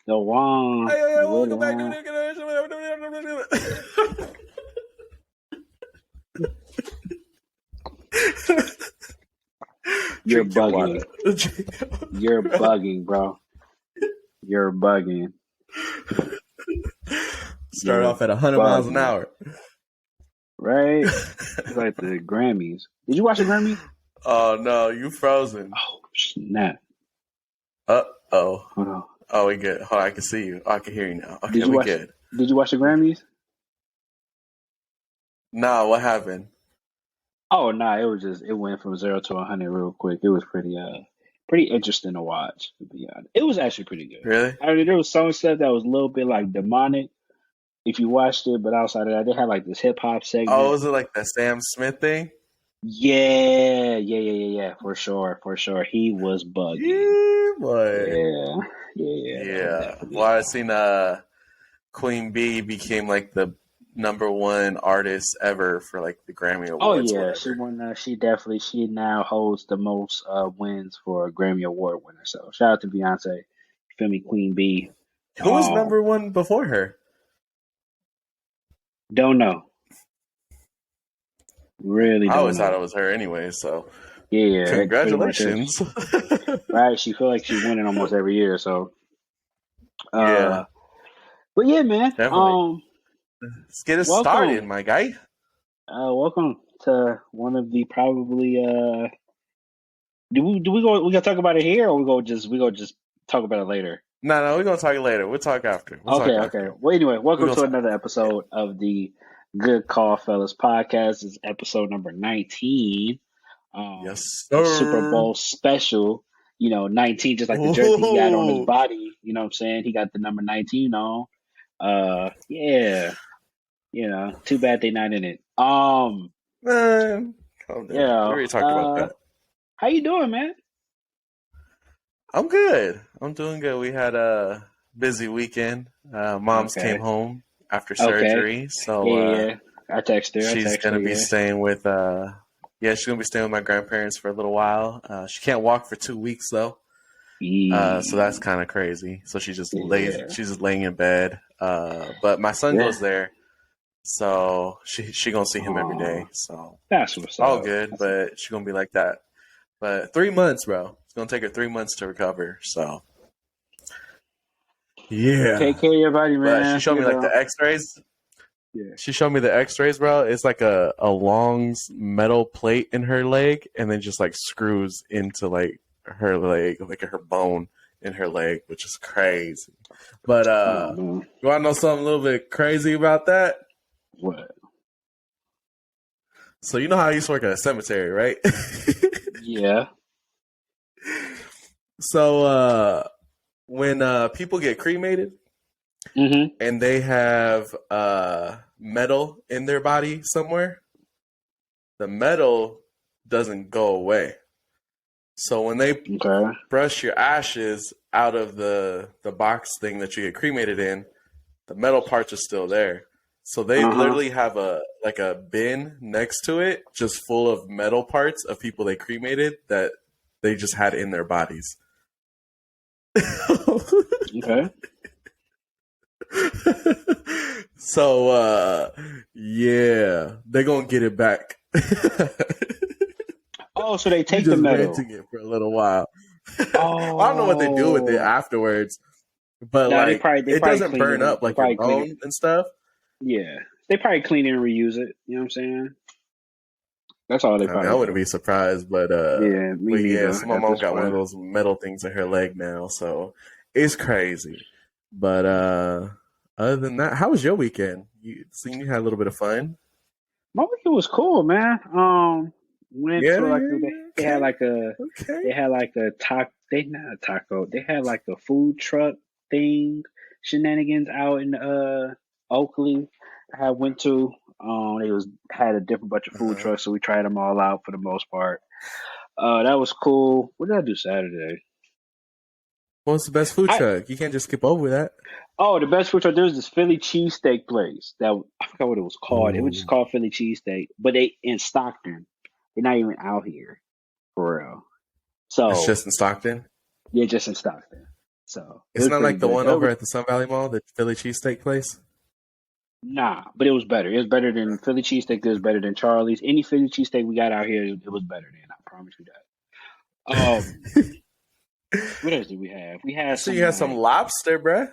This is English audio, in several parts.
The Juan. Hey, welcome back. William. You're Drink your bugging. water. You're bugging, bro. You're bugging. Start off at 100 miles an hour. Right? It's like the Grammys. Did you watch the Grammys? Oh, no. You frozen. Oh, snap. Uh-oh. Hold on. Oh, we good. Hold on, I can see you. Oh, I can hear you now. Okay, Did you we watch, good. Did you watch the Grammys? Nah, what happened? Oh, no. It went from 0 to 100 real quick. It was pretty interesting to watch, to be honest. It was actually pretty good. Really? I mean, there was some stuff that was a little bit like demonic if you watched it, but outside of that, they had like this hip hop segment. Oh, was it like the Sam Smith thing? Yeah, for sure. He was bugging. Yeah, boy. Yeah. Well, I seen Queen Bee became like the #1 artist ever for like the Grammy Oh Awards. yeah, she won. She now holds the most wins for a Grammy Award winner. So shout out to Beyonce. You feel me, Queen Bee. Who was #1 before her? Don't know. Really don't I always know. thought it was her anyway, so Yeah, congratulations. Right, she feel like she's winning almost every year. So Yeah. But yeah, man. Definitely. Let's get it started, my guy. Welcome to one of the probably we gonna talk about it here, or we go just talk about it later? No, we're gonna talk later. We'll talk after. Okay. Well, anyway, welcome to another episode of the Good Call Fellas podcast. This is episode number 19. Yes, sir. Super Bowl special. 19, just like the jersey he got on his body. You know what I'm saying? He got the number 19 on. Yeah. Too bad they not in it. Man, calm down. We already talked about that. How you doing, man? I'm good. I'm doing good. We had a busy weekend. Mom's came home after surgery, so I texted her. She's gonna be staying with. She's gonna be staying with my grandparents for a little while. She can't walk for 2 weeks though, so that's kind of crazy. So she just lays. She's just laying in bed. But my son goes there, so she gonna see him every day. So that's what's all good. But she's gonna be like that. But 3 months, bro. It's gonna take her 3 months to recover. So yeah, take care of your body, man. But she showed me like the X-rays. Yeah, she showed me the X-rays, bro. It's like a long metal plate in her leg, and then just like screws into like her leg, like her bone in her leg, which is crazy. But you want to know something a little bit crazy about that? What? So you know how I used to work at a cemetery, right? Yeah. So when people get cremated and they have metal in their body somewhere, the metal doesn't go away. So when they brush your ashes out of the box thing that you get cremated in, the metal parts are still there. So they literally have a bin next to it, just full of metal parts of people they cremated that they just had in their bodies. Okay. So yeah, they're gonna get it back. Oh, so they take the metal. Renting it for a little while. Oh. I don't know what they do with it afterwards, but they it doesn't burn up like your bone and stuff. Yeah, they probably clean it and reuse it. You know what I'm saying? That's all they probably. I wouldn't be surprised, but so my mom got one of those metal things in her leg now, so it's crazy. But other than that, how was your weekend? You had a little bit of fun. My weekend was cool, man. Went to like they had like a taco. They had like a food truck thing shenanigans out in Oakley. I went to. They had a different bunch of food trucks, so we tried them all out for the most part. That was cool. What did I do Saturday? What's the best food truck? You can't just skip over that. Oh, the best food truck. There's this Philly cheesesteak place that I forgot what it was called. It was just called Philly cheesesteak, but they in Stockton. They're not even out here for real. So it's just in Stockton. Yeah, just in Stockton. So it's not like the one over at the Sun Valley Mall, the Philly cheesesteak place. Nah, but it was better. It was better than Philly cheesesteak. It was better than Charlie's. Any Philly cheesesteak we got out here, it was better than. I promise you that. What else did we have? We had so you had some lobster, bruh.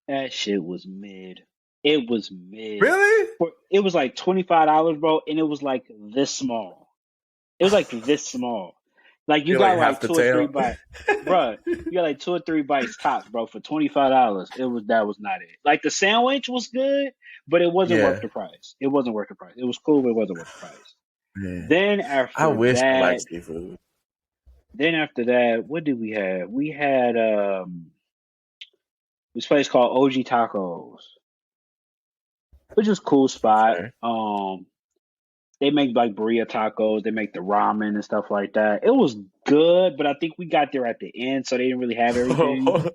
That shit was mid. It was mid. Really? It was like $25, bro, and it was like this small. It was like this small. Like you got like 2 or 3 bites, bro. You got like 2 or 3 bites tops, bro, for $25. That was not it. Like the sandwich was good, but it wasn't worth the price. It wasn't worth the price. It was cool, but it wasn't worth the price. Man. Then after I wish that, I liked seafood. Then after that, what did we have? We had this place called OG Tacos, which was a cool spot. Okay. They make like burrito tacos. They make the ramen and stuff like that. It was good, but I think we got there at the end, so they didn't really have everything. Hold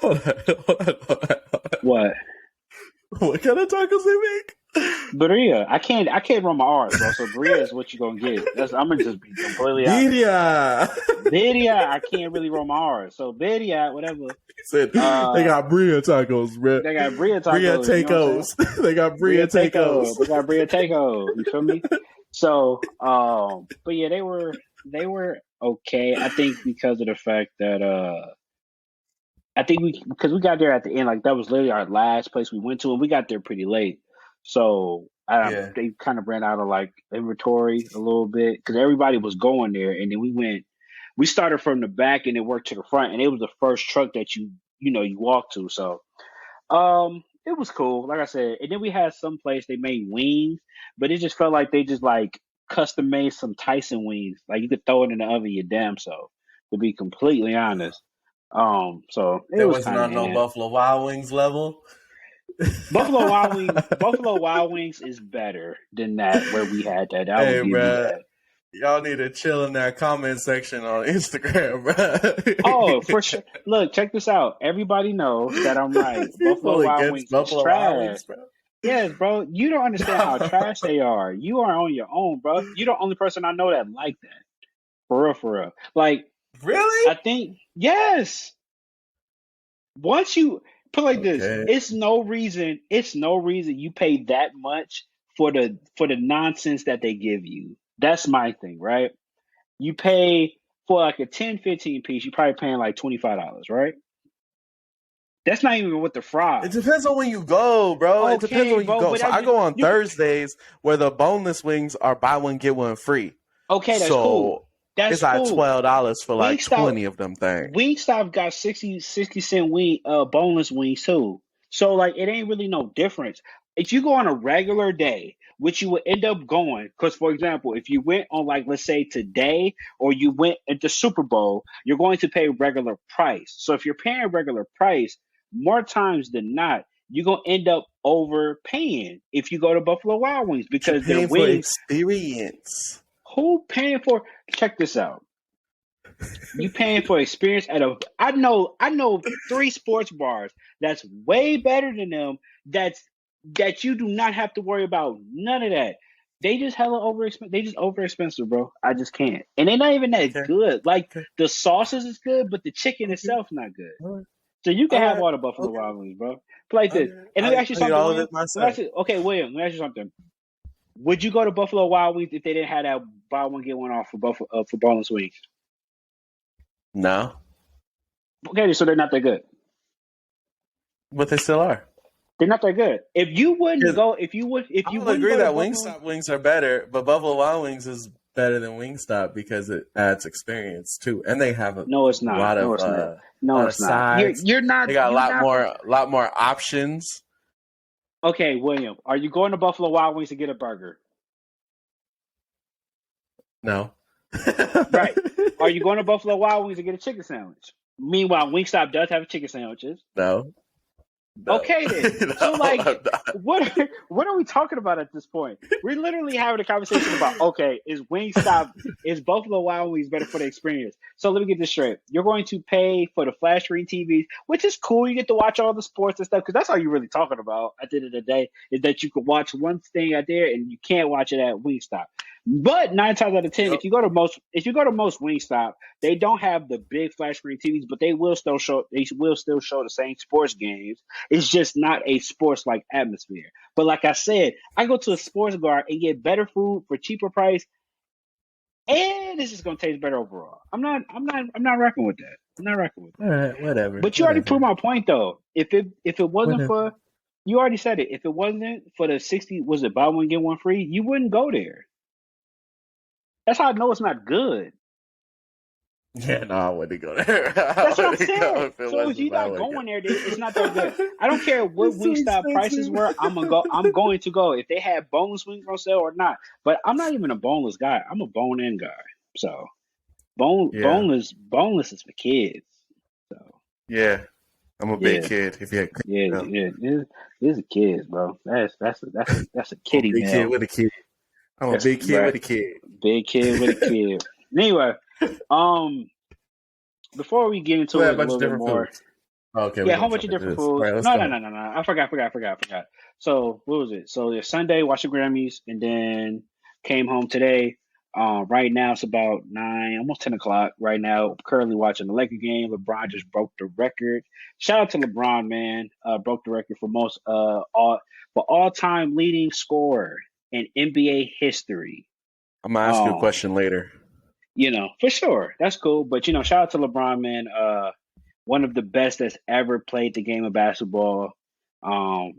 on. What? What kind of tacos they make? Birria. I can't run my R's, bro. So birria is what you're gonna get. I'm gonna just be completely honest. Birria. I can't really roll my R's. So birria, whatever. He said they got birria tacos, bro. They got birria tacos. Birria tacos. They got birria tacos. They got birria tacos. You feel me? So, but yeah, they were okay. I think because of the fact that because we got there at the end, like that was literally our last place we went to, and we got there pretty late. So they kind of ran out of like inventory a little bit because everybody was going there, and then we started from the back and then worked to the front, and it was the first truck that you walked to. So, it was cool, like I said. And then we had some place they made wings, but it just felt like they just like custom made some Tyson wings. Like you could throw it in the oven your damn self. To be completely honest. So it wasn't on no Buffalo Wild Wings level. Buffalo Wild Wings is better than that where we had that. Hey, bro, y'all need to chill in that comment section on Instagram, bro. Oh, for sure. Look, check this out. Everybody knows that I'm right. Buffalo Wild Wings is trash. Bro. Yes, bro. You don't understand how trash they are. You are on your own, bro. You're the only person I know that like that. For real. Like, really? I think yes. Once you put like this, it's no reason you pay that much for the nonsense that they give you. That's my thing, right? You pay for like a 10, 15 piece, you're probably paying like $25, right? That's not even with the fries. It depends on when you go, bro. Okay, it depends on when you go. So I go on Thursdays where the boneless wings are buy one, get one free. Okay, that's cool. It's like $12 for like 20 of them things. Wingstop got 60-cent boneless wings too. So like it ain't really no difference. If you go on a regular day, which you would end up going, because for example, if you went on like let's say today or you went at the Super Bowl, you're going to pay regular price. So if you're paying regular price, more times than not, you're gonna end up overpaying if you go to Buffalo Wild Wings because their wings experience. Who paying for? Check this out. You paying for experience I know 3 sports bars that's way better than them. That you do not have to worry about none of that. They just over expensive, bro. I just can't. And they're not even that good. Like the sauces is good, but the chicken itself not good. So you can have all the Buffalo Wild Wings, bro. Play this. And let me ask you something. Okay, William, let me ask you something. Would you go to Buffalo Wild Wings if they didn't have that buy one get one off for boneless wings? No. Okay, so they're not that good. But they still are. They're not that good. If you wouldn't go, I would agree that Wingstop wings are better, but Buffalo Wild Wings is better than Wingstop because it adds experience too, and they have a it's not. lot of it's not. Sides. You're not. They got a lot more options. Okay, William, are you going to Buffalo Wild Wings to get a burger? No. Right. Are you going to Buffalo Wild Wings to get a chicken sandwich? Meanwhile, Wingstop does have chicken sandwiches. No. Okay then. So like, what are we talking about at this point? We're literally having a conversation about is Buffalo Wild Wings better for the experience? So let me get this straight. You're going to pay for the flat screen TVs, which is cool. You get to watch all the sports and stuff because that's all you're really talking about at the end of the day is that you could watch one thing out there and you can't watch it at Wingstop. But 9 times out of 10, Yep. if you go to most Wingstop, they don't have the big flash screen TVs, but they will still show the same sports games. It's just not a sports like atmosphere. But like I said, I go to a sports bar and get better food for cheaper price, and it's just gonna taste better overall. I'm not rocking with that. I'm not rocking with that. All right, whatever. But you already proved my point though. If it wasn't Whatever. for, you already said it. If it wasn't for the 60, was it buy one get one free? You wouldn't go there. That's how I know it's not good. Yeah, no, I wouldn't go there. That's what I'm saying. So if you're not going there, it's not that good. I don't care what Wingstop prices were. I'm going to go if they had boneless wings on sale or not. But I'm not even a boneless guy. I'm a bone-in guy. So boneless is for kids. So yeah, I'm a big kid. If you it's a kids, bro. That's a kiddie big meal. Kid with a kid. I'm a big kid with a kid. Big kid with a kid. Anyway, before we get into it a little bit more, foods. Okay, yeah, a whole bunch of different foods. Right, no. I forgot. So what was it? So it's Sunday, watched the Grammys, and then came home today. Right now it's about 9, almost 10 o'clock. Right now, currently watching the Laker game. LeBron just broke the record. Shout out to LeBron, man. Broke the record for all-time leading scorer in NBA history. I'm gonna ask you a question later. For sure, that's cool. But shout out to LeBron, man. One of the best that's ever played the game of basketball.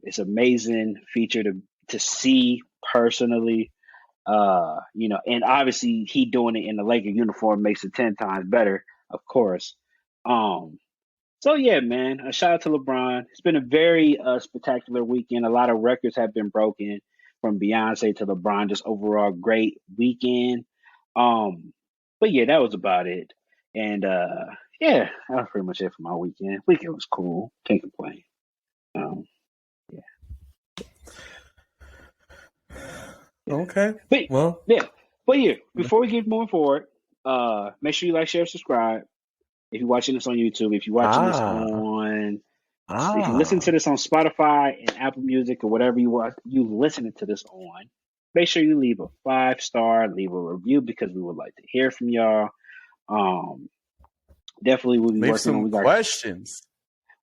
It's amazing feature to see personally. And obviously he doing it in the Laker uniform makes it 10 times better, of course. So yeah, man, a shout out to LeBron. It's been a very spectacular weekend. A lot of records have been broken from Beyonce to LeBron. Just overall great weekend. But yeah, that was about it. And yeah, that was pretty much it for my weekend. Weekend was cool. Can't complain. Okay. But before we keep moving forward, make sure you like, share, subscribe. If you're watching this on YouTube, if you're watching this if you listen to this on Spotify and Apple Music or whatever you listening to this on, make sure you leave a 5-star, leave a review because we would like to hear from y'all. Definitely we'll be working on questions.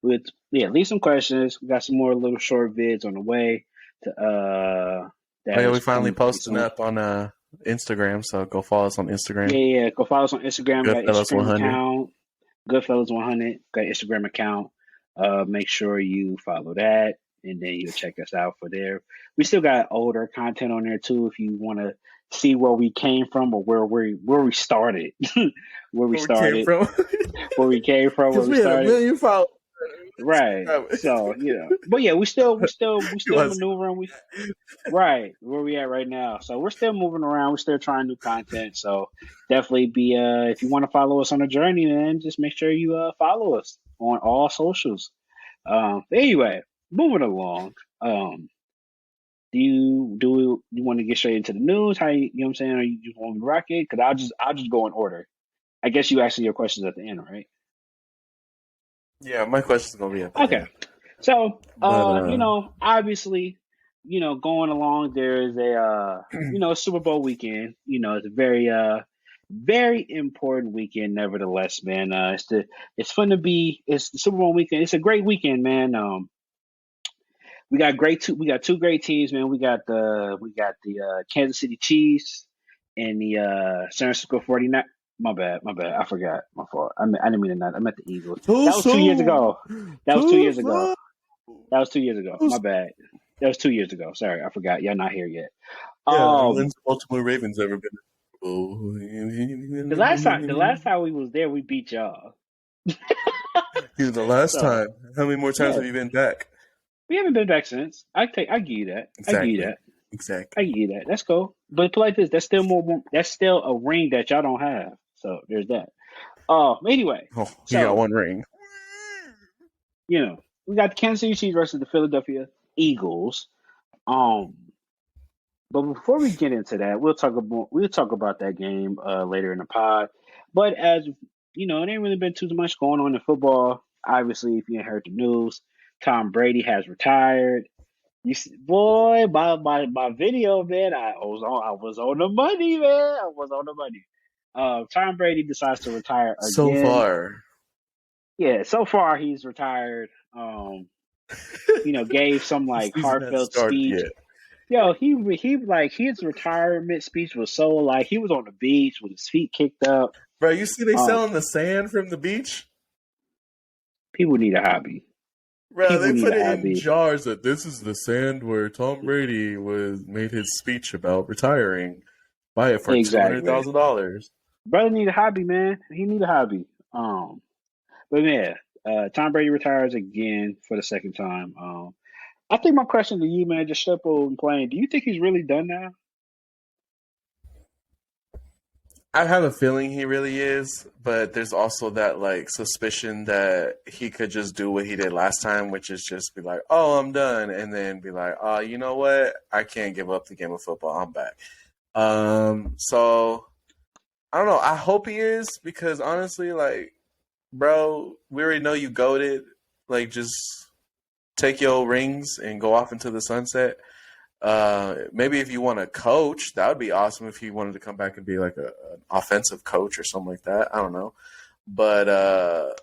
Leave some questions. We got some more little short vids on the way to we finally posting up on Instagram, so go follow us on Instagram. Yeah, go follow us on Instagram. Goodfellas 100. Account, Goodfellas 100. Got Instagram account. Make sure you follow that, and then you'll check us out for there. We still got older content on there too, if you want to see where we came from or where we started, where we started, where we came from, where we started. 1 million followers. Right. So, but yeah, we still maneuvering. Right where we at right now. So we're still moving around. We're still trying new content. So definitely be if you want to follow us on the journey, then just make sure you follow us on all socials. Anyway, moving along. Do you want to get straight into the news? How you know what I'm saying? Or you just want to rock it? Because I'll just go in order. I guess you ask your questions at the end, right? Yeah, my question's gonna be at the end. So, obviously, going along, there is a Super Bowl weekend. It's a very very important weekend, nevertheless, man. It's fun to be. It's the Super Bowl weekend. It's a great weekend, man. We got two great teams, man. We got the Kansas City Chiefs and the San Francisco 49ers. My bad. I forgot. My fault. I didn't mean to. I meant the Eagles. That was 2 years ago. That was 2 years ago. My bad. That was 2 years ago. Sorry, I forgot. Y'all not here yet. When's the Baltimore Ravens ever been? The last time we was there, we beat y'all. The last time. How many more times have you been back? We haven't been back since. I give you that. Exactly. I give you that. Exactly. I give you that. That's cool. But put like this, that's still more. That's still a ring that y'all don't have. So there's that. Anyway. Oh, you got one ring. We got the Kansas City Chiefs versus the Philadelphia Eagles. But before we get into that, we'll talk about that game later in the pod. But as it ain't really been too much going on in football. Obviously, if you ain't heard the news, Tom Brady has retired. Boy, my video, man. I was on the money, man. I was on the money. Tom Brady decides to retire So again. far. Yeah, so far he's retired. Gave some The like season hasn't heartfelt started speech. yet. Yo, he like his retirement speech was so like he was on the beach with his feet kicked up. Bro, you see they Um, selling the sand from the beach? People need a hobby. Bro, People they need put a it in hobby. jars that this is the sand where Tom Brady made his speech about retiring. Buy it for Exactly. $200,000. Brother need a hobby, man. He need a hobby. But yeah, Tom Brady retires again for the second time. I think my question to you, man, just simple and plain. Do you think he's really done now? I have a feeling he really is, but there's also that like suspicion that he could just do what he did last time, which is just be like, "Oh, I'm done," and then be like, "Oh, you know what? I can't give up the game of football. I'm back." So I don't know. I hope he is because honestly, like, bro, we already know you goated. Like, just take your rings and go off into the sunset. Maybe if you want to coach, that would be awesome. If he wanted to come back and be like an offensive coach or something like that, I don't know. But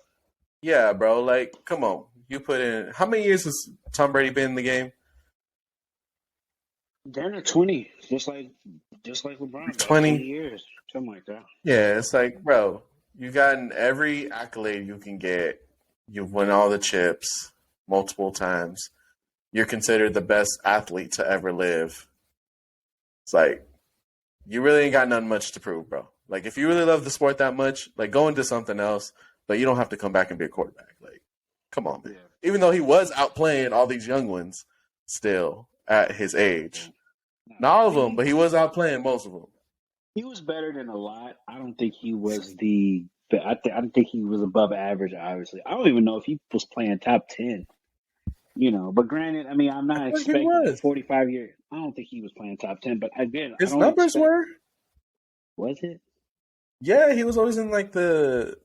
yeah, bro, like, come on, you put in how many years has Tom Brady been in the game? They're at 20, just like LeBron, about 20 20. years, something like that. Yeah, it's like, bro, you've gotten every accolade you can get. You've won all the chips multiple times. You're considered the best athlete to ever live. It's like you really ain't got nothing much to prove, bro. Like if you really love the sport that much, like go into something else, but you don't have to come back and be a quarterback. Like, come on, man. Yeah. Even though he was outplaying all these young ones still at his age. No, Not all of them, he but he was outplaying most of them. he was better than a lot. I don't think he was the. I don't think he was above average. Obviously, I don't even know if he was playing top 10. But granted, I mean, I'm I not feel like he expecting a was. 45 year. I don't think he was playing top 10, but again, I His don't numbers expect. were. Was it? Yeah, he was always in like the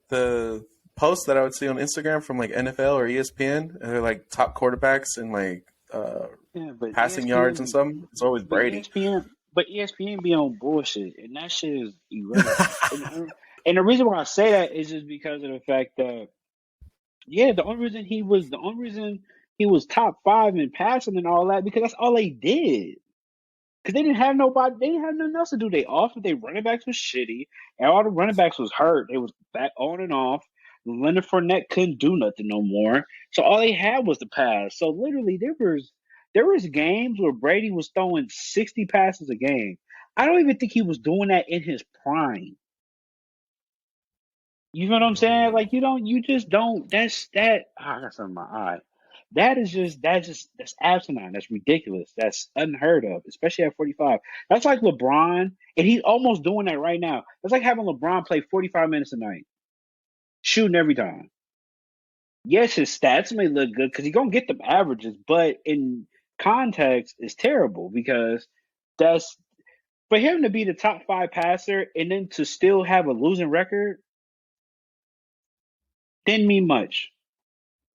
posts that I would see on Instagram from like NFL or ESPN, and they're like top quarterbacks and like Yeah, but passing yards and something. It's always but Brady. ESPN be on bullshit, and that shit is irrelevant. And the reason why I say that is just because of the fact that yeah, the only reason he was top five in passing and all that because that's all they did. Because they didn't have nobody, they didn't have nothing else to do. They offered their running backs was shitty, and all the running backs was hurt. They was back on and off. Leonard Fournette couldn't do nothing no more, so all they had was the pass. So literally, there was games where Brady was throwing 60 passes a game. I don't even think he was doing that in his prime. You know what I'm saying? Like you just don't. That's that. I got something in my eye. That's asinine. That's ridiculous. That's unheard of, especially at 45. That's like LeBron, and he's almost doing that right now. That's like having LeBron play 45 minutes a night, shooting every time. Yes, his stats may look good because he's gonna get them averages, but in context, it's terrible because that's for him to be the top five passer and then to still have a losing record didn't mean much.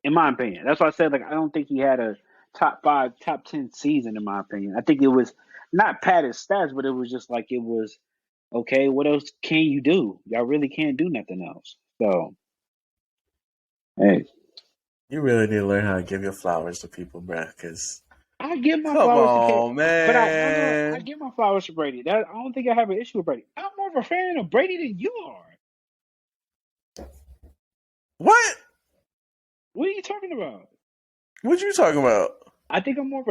In my opinion. That's why I said like I don't think he had a top five, top 10 season in my opinion. I think it was not padded stats, but it was just like it was okay. What else can you do? Y'all really can't do nothing else. So hey, You really need to learn how to give your flowers to people, bruh. Because I give my come flowers to Kate, on, but I know I man. give my flowers to Brady. That I don't think I have an issue with Brady. I'm more of a fan of Brady than you are. What? What are you talking about? What you talking about? I think I'm more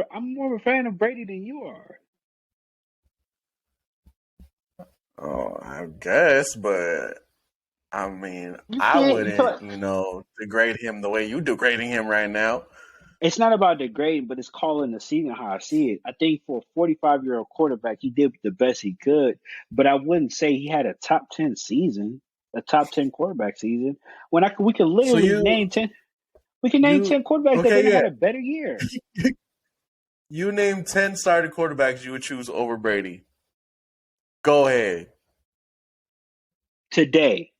of a fan of Brady than you are. Oh, I guess, but I mean, You I can't. You wouldn't, can't. degrade him the way you degrading him right now. It's not about degrading, but it's calling the season how I see it. I think for a 45-year-old quarterback, he did the best he could, but I wouldn't say he had a top 10 season, a top 10 quarterback season. We can So literally name 10. We can name 10 quarterbacks that okay, didn't yeah. had a better year You name 10 starting quarterbacks you would choose over Brady. Go ahead. today.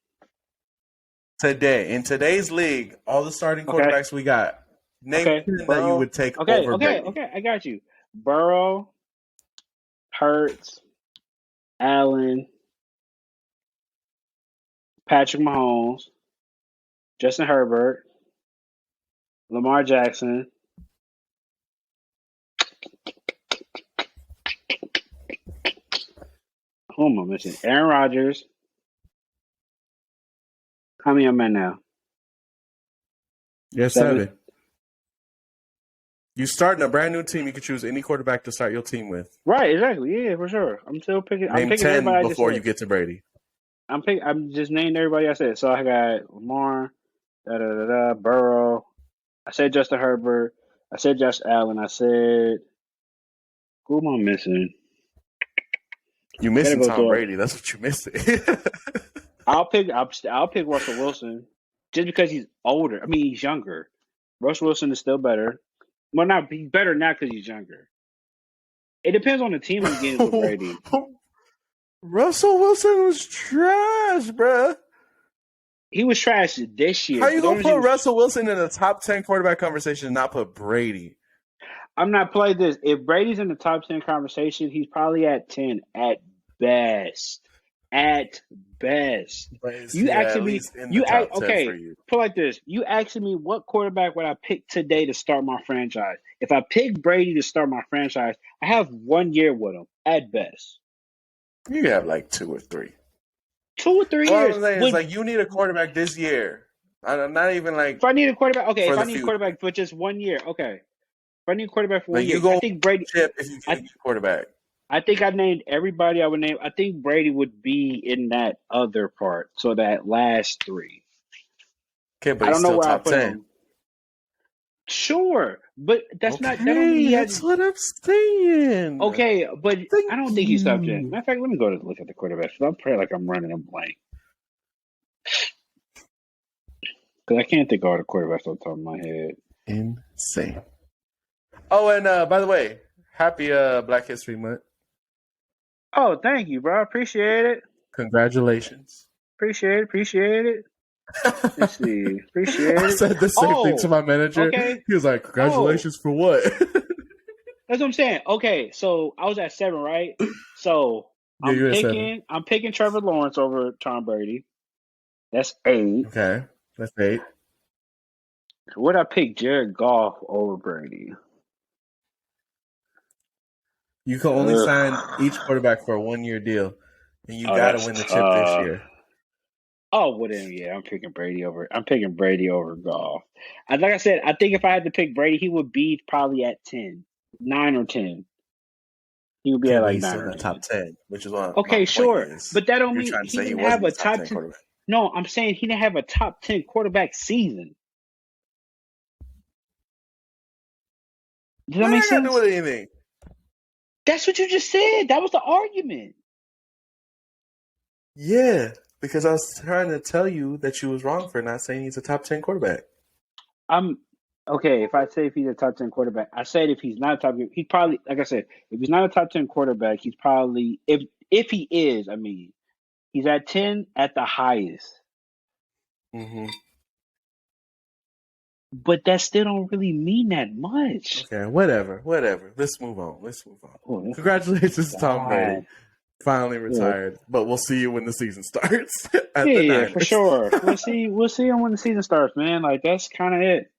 Today, in today's league, all the starting Okay, quarterbacks we got, Name Okay, 10 that you Burrow. would take Okay, over okay, Brady. okay. I got you. Burrow, Hurts, Allen, Patrick Mahomes, Justin Herbert, Lamar Jackson. Who am I missing? Aaron Rodgers. How many am I now? Yeah, 7? 7. You starting a brand new team. You can choose any quarterback to start your team with. Right, exactly. Yeah, for sure. I'm still picking. I'm Name picking 10 everybody I just before said. you get to Brady. I'm just naming everybody I said. So I got Lamar, Burrow. I said Justin Herbert. I said Josh Allen. I said who am I missing? You Gotta missing go Tom through. Brady. That's what you missing. I'll pick Russell Wilson just because he's older. I mean, he's younger. Russell Wilson is still better. Well, not he's better now because he's younger. It depends on the team I'm getting with Brady. Russell Wilson was trash, bruh. He was trash this year. How you The gonna only reason put Russell Wilson in the top 10 quarterback conversation and not put Brady? I'm not playing this. If Brady's in the top 10 conversation, he's probably at 10 at best. At best. But is You he at asking me, least in the top 10 for you? put it like this. You asking me what quarterback would I pick today to start my franchise? If I pick Brady to start my franchise, I have 1 year with him at best. You have like 2 or 3. 2 or 3 All years. I'm saying is like you need a quarterback this year. I'm not even like If I need a quarterback, okay. for If I the need a future. quarterback for just 1 year, okay. If I need a quarterback for 1 Like year, you go I think Brady. chip if you get a quarterback. I think I named everybody I would name. I think Brady would be in that other part, so that last 3. Okay, but I he's don't know still where I top put 10. him. Sure, but that's not. That don't mean Okay, he has. that's what I'm saying. Okay, but Thank I don't think he's top 10. you. Matter of fact, let me go to look at the quarterbacks. I'm pretty like I'm running a blank because I can't think of all the quarterbacks on top of my head. Insane. Oh, and by the way, happy Black History Month. Oh, thank you, bro. Appreciate it. Congratulations. Appreciate it. Let's see. Appreciate I it. said the same thing to my manager. Okay. He was like, "Congratulations for what?" That's what I'm saying. Okay, so I was at 7, right? So Yeah, you're at 7. I'm picking Trevor Lawrence over Tom Brady. That's 8. Okay, that's 8. Would I pick Jared Goff over Brady? You can only sign each quarterback for a 1-year deal, and you got to win the chip this year. Oh, well then, yeah, I'm picking Brady over Goff. And like I said, I think if I had to pick Brady, he would be probably at 10, 9 or 10. He would be at like 9 or 10. Top 10, which is what. Okay, sure, but that don't you're mean trying to he say didn't he have wasn't a top top 10 10. quarterback. No, I'm saying he didn't have a top 10 quarterback season. Does that make sense? What do you think? That's what you just said. That was the argument. Yeah, because I was trying to tell you that you was wrong for not saying he's a top 10 quarterback. Okay. If I say if he's a top 10 quarterback, I said if he's not a top 10, he's probably, like I said, if he's not a top 10 quarterback, he's probably, if he is, I mean, he's at 10 at the highest. Mm-hmm. But that still don't really mean that much. Okay, whatever. Let's move on. Oh, congratulations, Tom Brady. Finally retired, but we'll see you when the season starts. Yeah, for sure. We'll see him when the season starts, man. Like that's kind of it.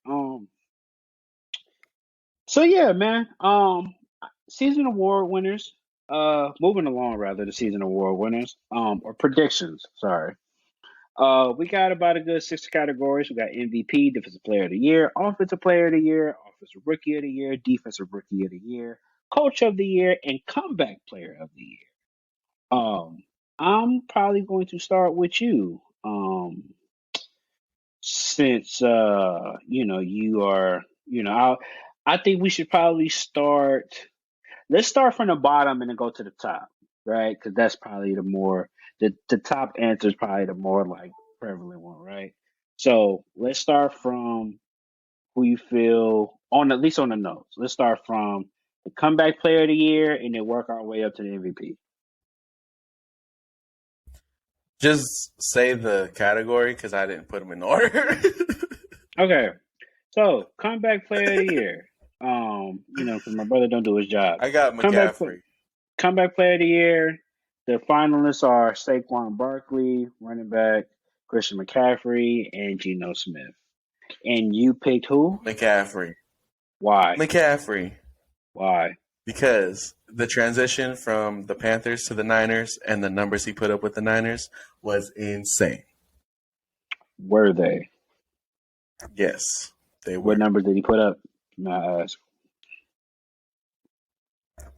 So yeah, man. Season award winners. Moving along rather the season award winners. Or predictions. Sorry. We got about a good 6 categories. We got MVP, Defensive Player of the Year, Offensive Player of the Year, Offensive Rookie of the Year, Defensive Rookie of the Year, Coach of the Year, and Comeback Player of the Year. I'm probably going to start with you. Since you are, I think we should probably start. Let's start from the bottom and then go to the top, right? Because that's probably the top answer is probably the more like prevalent one, right? So let's start from who you feel at least on the notes. Let's start from the Comeback Player of the Year and then work our way up to the MVP. Just say the category because I didn't put them in order. Okay. So, comeback player of the year. Because my brother don't do his job. I got Comeback McCaffrey. comeback player of the year. The finalists are Saquon Barkley, running back, Christian McCaffrey, and Geno Smith. And you picked who? McCaffrey. Why? McCaffrey. Why? Because the transition from the Panthers to the Niners and the numbers he put up with the Niners was insane. Were they? Yes, they were. What numbers did he put up? Ask.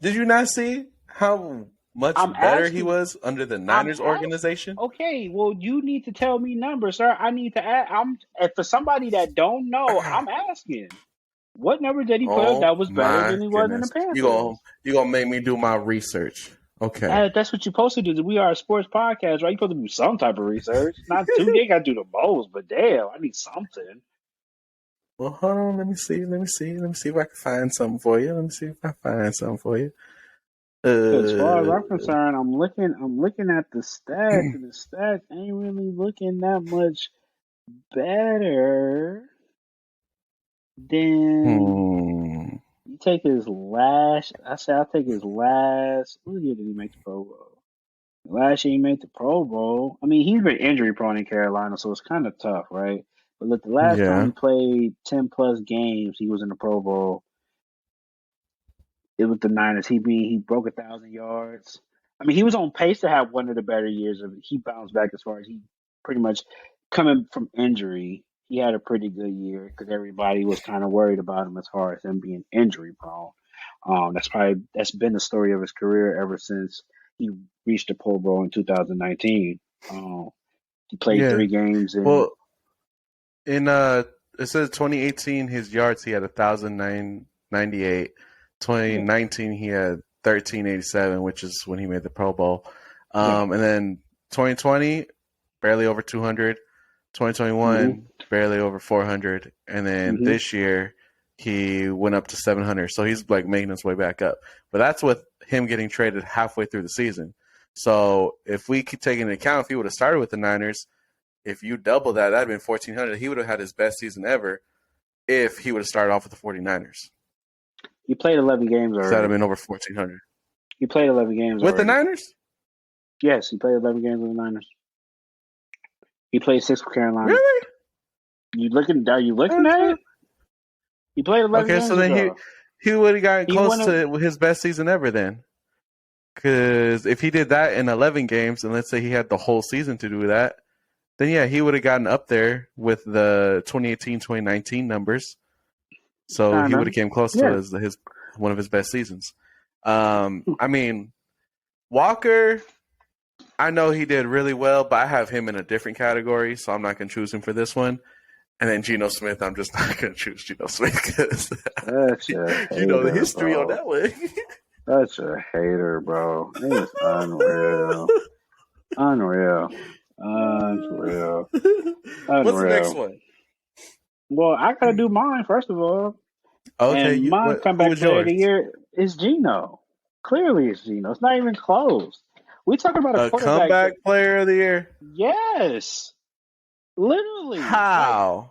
Did you not see how much better he was under the Niners organization? Okay, well, you need to tell me numbers, sir. I need to ask. For somebody that don't know, I'm asking. What number did he put up that was better than he was in the Panthers? You gonna make me do my research. Okay. That's what you're supposed to do. We are a sports podcast, right? You're supposed to do some type of research. Not too big, I do the most, but damn, I need something. Well, hold on. Let me see if I can find something for you. As far as I'm concerned, I'm looking at the stats, and the stats ain't really looking that much better than you take his last. I'll take his last. What year did he make the Pro Bowl? Last year he made the Pro Bowl. I mean, he's been injury prone in Carolina, so it's kind of tough, right? But look, the last time he played 10 plus games, he was in the Pro Bowl. It was the Niners. He broke 1,000 yards. I mean, he was on pace to have one of the better years of it. He bounced back as far as he pretty much coming from injury. He had a pretty good year because everybody was kind of worried about him as far as him being injury prone. That's been the story of his career ever since he reached the Pro Bowl in 2019. He played 3 games. It says 2018 his yards he had 1,098. 2019 he had 1,387, which is when he made the Pro Bowl. And then 2020 barely over 200. 2021 barely over 400, and then this year he went up to 700. So he's like making his way back up. But that's with him getting traded halfway through the season. So if we keep taking into account, if he would have started with the Niners, if you double that, that'd been 1,400. He would have had his best season ever if he would have started off with the 49ers. He played 11 games already. So that'd have been over 1,400. He played 11 games with already. the Niners? Yes, he played 11 games with the Niners. He played 6 with Carolina. Really? Are you looking at it? He played 11 games. Okay, so then he would have gotten close to his best season ever then. Because if he did that in 11 games, and let's say he had the whole season to do that, then yeah, he would have gotten up there with the 2018-2019 numbers. So he would have came close to his one of his best seasons. I mean, Walker, I know he did really well, but I have him in a different category, so I'm not going to choose him for this one. And then Geno Smith, I'm just not going to choose Geno Smith because you know the history on that one. Such a hater, bro. It's unreal. Unreal. What's the next one? Well, I got to do mine, first of all. Okay. And my comeback player of the year is Geno. Clearly it's Geno. It's not even close. We talking about a comeback player of the year? Yes. Literally. How?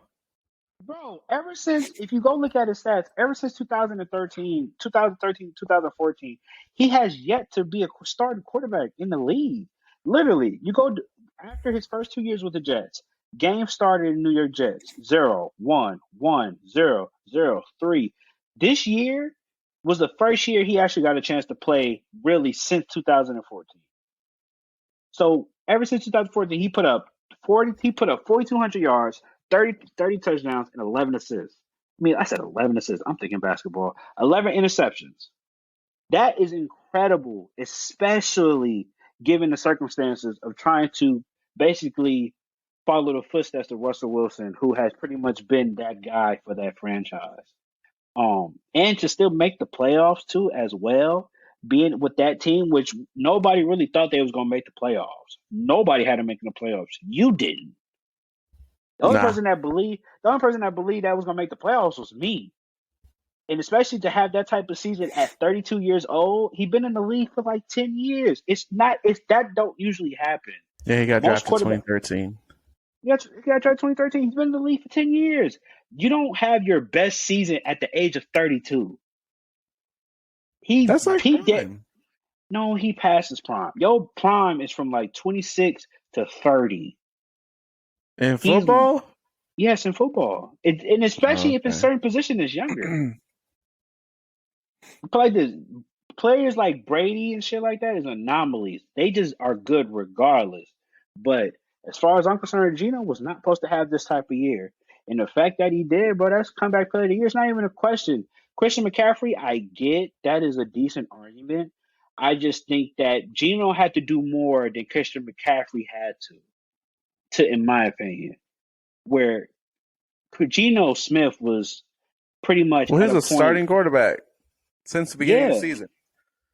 Bro, if you go look at his stats, ever since 2013, 2014, he has yet to be a starting quarterback in the league. Literally, you go after his first 2 years with the Jets, game started in New York Jets, 0, 1, 1, 0, 0, 3. This year was the first year he actually got a chance to play really since 2014. So ever since 2014, he put up 4,200 yards, 30 touchdowns, and 11 assists. I mean, I said 11 assists. I'm thinking basketball. 11 interceptions. That is incredible, especially given the circumstances of trying to basically follow the footsteps of Russell Wilson, who has pretty much been that guy for that franchise. And to still make the playoffs too as well, being with that team, which nobody really thought they was going to make the playoffs. Nobody had them making the playoffs. You didn't. The only person that believed that was going to make the playoffs was me. And especially to have that type of season at 32 years old, he's been in the league for like 10 years. That don't usually happen. Yeah, he got drafted in 2013. He got drafted 2013. He's been in the league for 10 years. You don't have your best season at the age of 32. That's like He did. prime. No, he passed his prime. Your prime is from like 26 to 30. In football? Yes, in football. And especially if a Okay. certain position is younger. Like this, players like Brady and shit like that is anomalies. They just are good regardless. But as far as I'm concerned, Geno was not supposed to have this type of year. And the fact that he did, bro, that's comeback player of the year. It's not even a question. Christian McCaffrey, I get that is a decent argument. I just think that Geno had to do more than Christian McCaffrey had to in my opinion. Where Geno Smith was pretty much Well, at he's a a point. starting quarterback since the beginning of the season.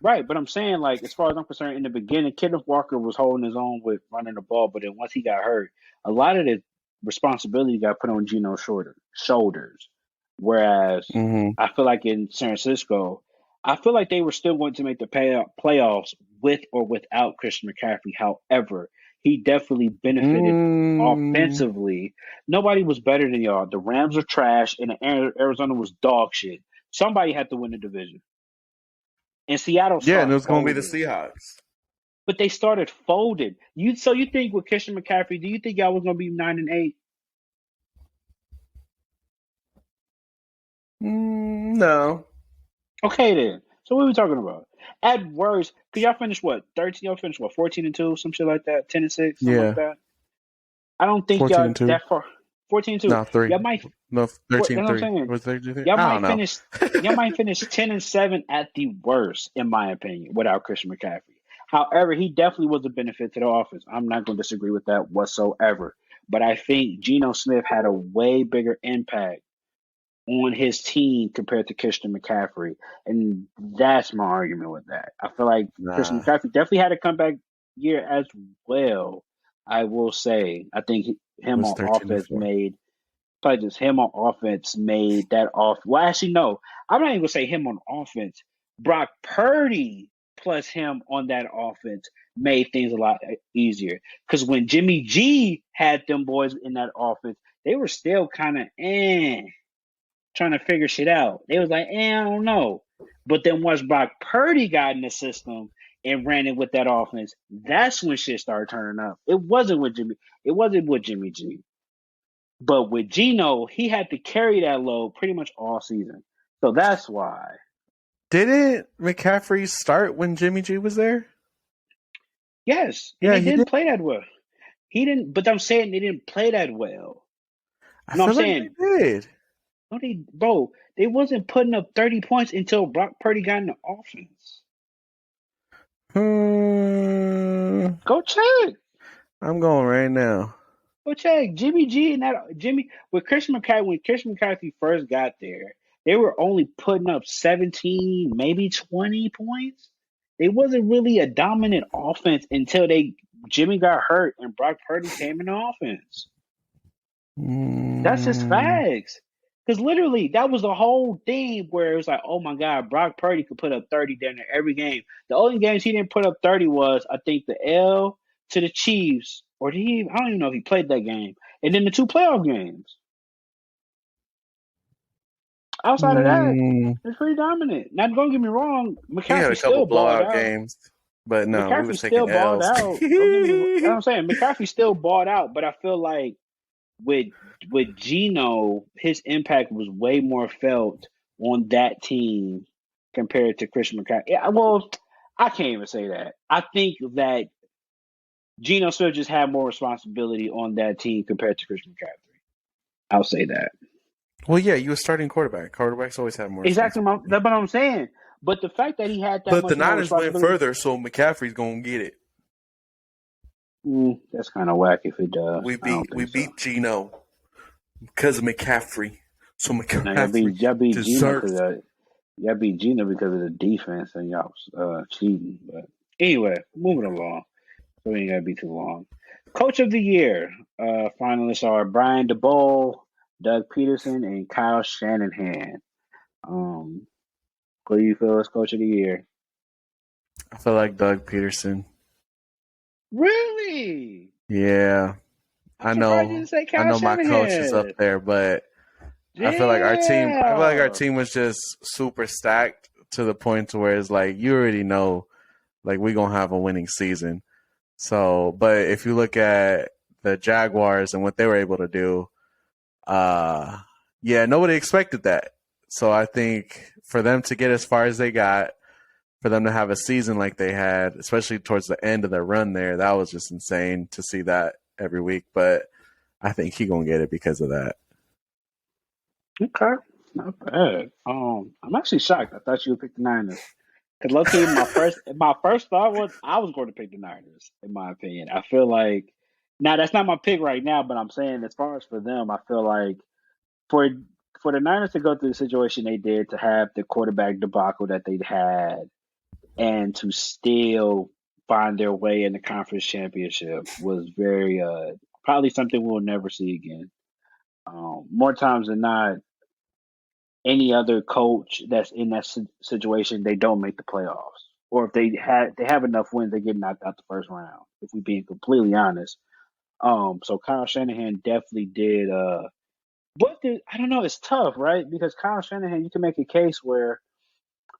Right, but I'm saying, like, as far as I'm concerned, in the beginning, Kenneth Walker was holding his own with running the ball, but then once he got hurt, a lot of the responsibility got put on Geno's shoulders. Whereas I feel like in San Francisco, I feel like they were still going to make the playoffs with or without Christian McCaffrey. However, he definitely benefited offensively. Nobody was better than y'all. The Rams are trash, and Arizona was dog shit. Somebody had to win the division. And Seattle and it was going to folded. be the Seahawks. But they started folding. So you think with Christian McCaffrey, do you think y'all was going to be 9-8? No. Okay then. So what are we talking about? At worst, because y'all finished what? 13? Y'all finished what? 14-2, some shit like that. 10-6, something like that. I don't think y'all that far. 14-2. No, 3. Y'all might. No, 13-3. Was 13-3? Y'all might finish. Y'all might finish 10-7 at the worst, in my opinion, without Christian McCaffrey. However, he definitely was a benefit to the offense. I'm not going to disagree with that whatsoever. But I think Geno Smith had a way bigger impact on his team compared to Christian McCaffrey. And that's my argument with that. I feel like Christian McCaffrey definitely had a comeback year as well, I will say. I think him on offense made that off. Well, actually, no. I'm not even going to say him on offense. Brock Purdy plus him on that offense made things a lot easier. Because when Jimmy G had them boys in that offense, they were still kind of trying to figure shit out. They was like, I don't know. But then once Brock Purdy got in the system and ran it with that offense, that's when shit started turning up. It wasn't with Jimmy G. But with Geno, he had to carry that load pretty much all season. So that's why. Didn't McCaffrey start when Jimmy G was there? Yes. And he didn't play that well. He didn't, but I'm saying they didn't play that well. I feel like they did. No, they wasn't putting up 30 points until Brock Purdy got in the offense. Go check. I'm going right now. Go check. Jimmy G and with Christian McCaffrey, when Christian McCaffrey first got there, they were only putting up 17, maybe 20 points. They wasn't really a dominant offense until Jimmy got hurt and Brock Purdy came in the offense. That's just facts. Because literally, that was the whole thing where it was like, oh my God, Brock Purdy could put up 30 down there every game. The only games he didn't put up 30 was, I think, the L to the Chiefs, or I don't even know if he played that game. And then the 2 playoff games. Outside of that, it's pretty dominant. Now, don't get me wrong, McCaffrey still balled out. Games, but no, McCaffrey still balled out. You know what I'm saying? McCaffrey still balled out, but I feel like with Geno, his impact was way more felt on that team compared to Christian McCaffrey. Yeah, well, I can't even say that. I think that Geno Smith just had more responsibility on that team compared to Christian McCaffrey. I'll say that. Well, yeah, you were starting quarterback. Quarterbacks always have more. Exactly, that's what I'm saying. But the fact that he had that, but the Niners went further, so McCaffrey's gonna get it. That's kind of whack if it does. We beat Geno because of McCaffrey. So McCaffrey y'all beat Geno because of the defense and y'all cheating. But anyway, moving along. So we ain't gotta be too long. Coach of the Year finalists are Brian Daboll, Doug Peterson, and Kyle Shanahan. What do you feel is Coach of the Year? I feel like Doug Peterson. Really? Yeah. I know my coach is up there, but I feel like our team. I feel like our Yeah. team was just super stacked to the point to where it's like you already know, like we gonna have a winning season. So, but if you look at the Jaguars and what they were able to do, uh, yeah, nobody expected that. So I think for them to get as far as they got, for them to have a season like they had, especially towards the end of their run there, that was just insane to see that every week. But I think he gonna get it because of that. Okay. Not bad. I'm actually shocked. I thought you would pick the Niners. Because low key, my first thought was I was going to pick the Niners. In my opinion, I feel like now that's not my pick right now, but I'm saying as far as for them, I feel like for for the Niners to go through the situation they did, to have the quarterback debacle that they had, and to still find their way in the conference championship was very probably something we'll never see again. More times than not, any other coach that's in that situation, they don't make the playoffs. Or if they have enough wins, they get knocked out the first round. If we're being completely honest, so Kyle Shanahan definitely did. I don't know. It's tough, right? Because Kyle Shanahan, you can make a case where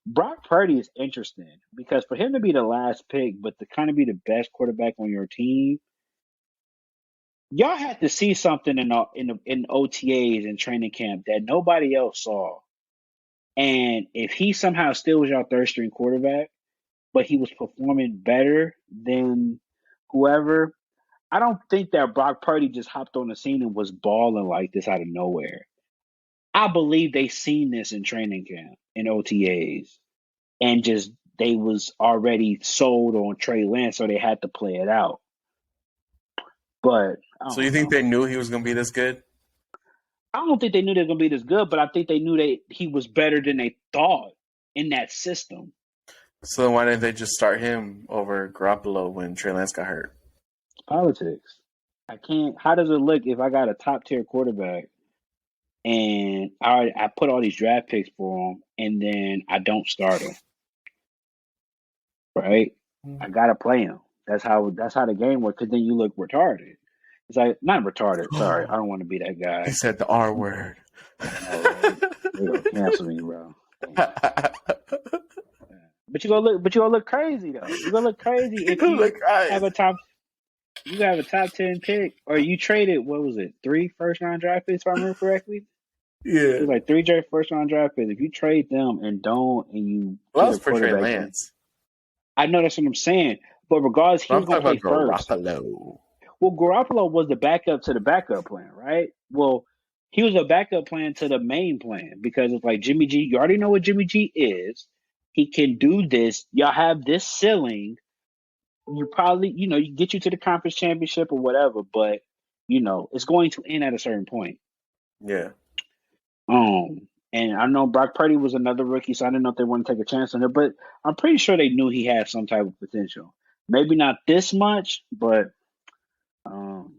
Brock Purdy is interesting because for him to be the last pick, but to kind of be the best quarterback on your team, y'all had to see something in OTAs and training camp that nobody else saw. And if he somehow still was your third string quarterback, but he was performing better than whoever, I don't think that Brock Purdy just hopped on the scene and was balling like this out of nowhere. I believe they seen this in training camp in OTAs and just they was already sold on Trey Lance, so they had to play it out. But I So you don't think know. they knew he was gonna be this good? I don't think they knew they were gonna be this good, but I think they knew he was better than they thought in that system. So then why didn't they just start him over Garoppolo when Trey Lance got hurt? It's politics. I can't. How does it look if I got a top tier quarterback and I put all these draft picks for him and then I don't start him, right? I gotta play him. That's how the game works. Because then you look retarded. It's like not retarded. Sorry, I don't want to be that He guy. said the R word. I know, right? They gonna cancel me, bro. Damn. But you gonna look crazy though. You're gonna look crazy if you Look, have guys. a top you have a top 10 pick or you traded what was it, 3 first round draft picks if I remember correctly? It Yeah. was like first round draft picks. If you trade them and you Well, that get was a for Trey quarterback, Lance. I know that's what I'm saying. But regardless, he But I'm was gonna talking play about first. Garoppolo. Well, Garoppolo was the backup to the backup plan, right? Well, he was a backup plan to the main plan because it's like Jimmy G. You already know what Jimmy G is. He can do this. Y'all have this ceiling. You probably, you get you to the conference championship or whatever, but it's going to end at a certain point. Yeah. And I know Brock Purdy was another rookie, so I didn't know if they want to take a chance on it, but I'm pretty sure they knew he had some type of potential. Maybe not this much, but um,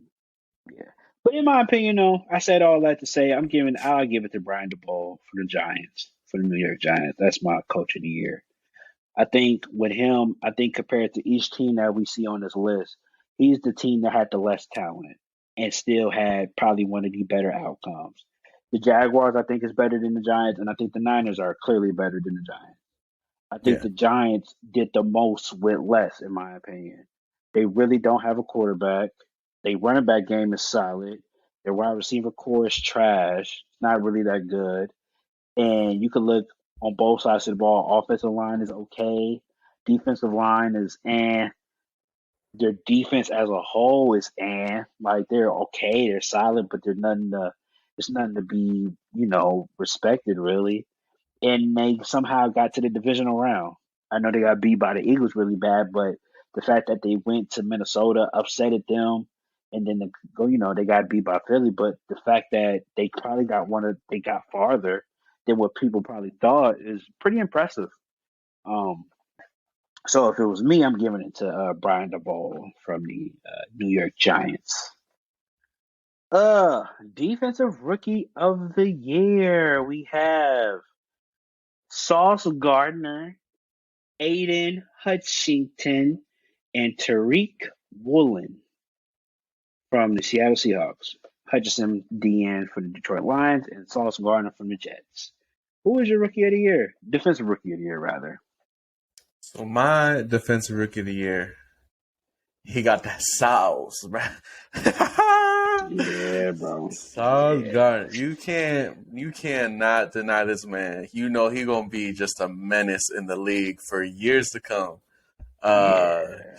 yeah. But in my opinion, though, I said all that to say I'll give it to Brian DeBoer for the Giants, for the New York Giants. That's my coach of the year. I think with him, I think compared to each team that we see on this list, he's the team that had the less talent and still had probably one of the better outcomes. The Jaguars, I think, is better than the Giants, and I think the Niners are clearly better than the Giants. I think Yeah. the Giants did the most with less, in my opinion. They really don't have a quarterback. Their running back game is solid. Their wide receiver core is trash. It's not really that good. And you can look on both sides of the ball. Offensive line is okay. Defensive line is their defense as a whole is like they're okay, they're solid, but it's nothing to be, respected really. And they somehow got to the divisional round. I know they got beat by the Eagles really bad, but the fact that they went to Minnesota, upsetted them, and then they got beat by Philly. But the fact that they got farther than what people probably thought is pretty impressive. Um, so if it was me, I'm giving it to Brian DeBoer from the New York Giants. Defensive Rookie of the Year, we have Sauce Gardner, Aiden Hutchinson, and Tariq Woolen from the Seattle Seahawks. Hutchinson DN for the Detroit Lions, and Sauce Gardner from the Jets. Who was your rookie of the year? Defensive rookie of the year, rather. So my defensive rookie of the year, he got that sauce, bro. Yeah, bro. Sauce Gardner. You cannot deny this man. You know he gonna be just a menace in the league for years to come.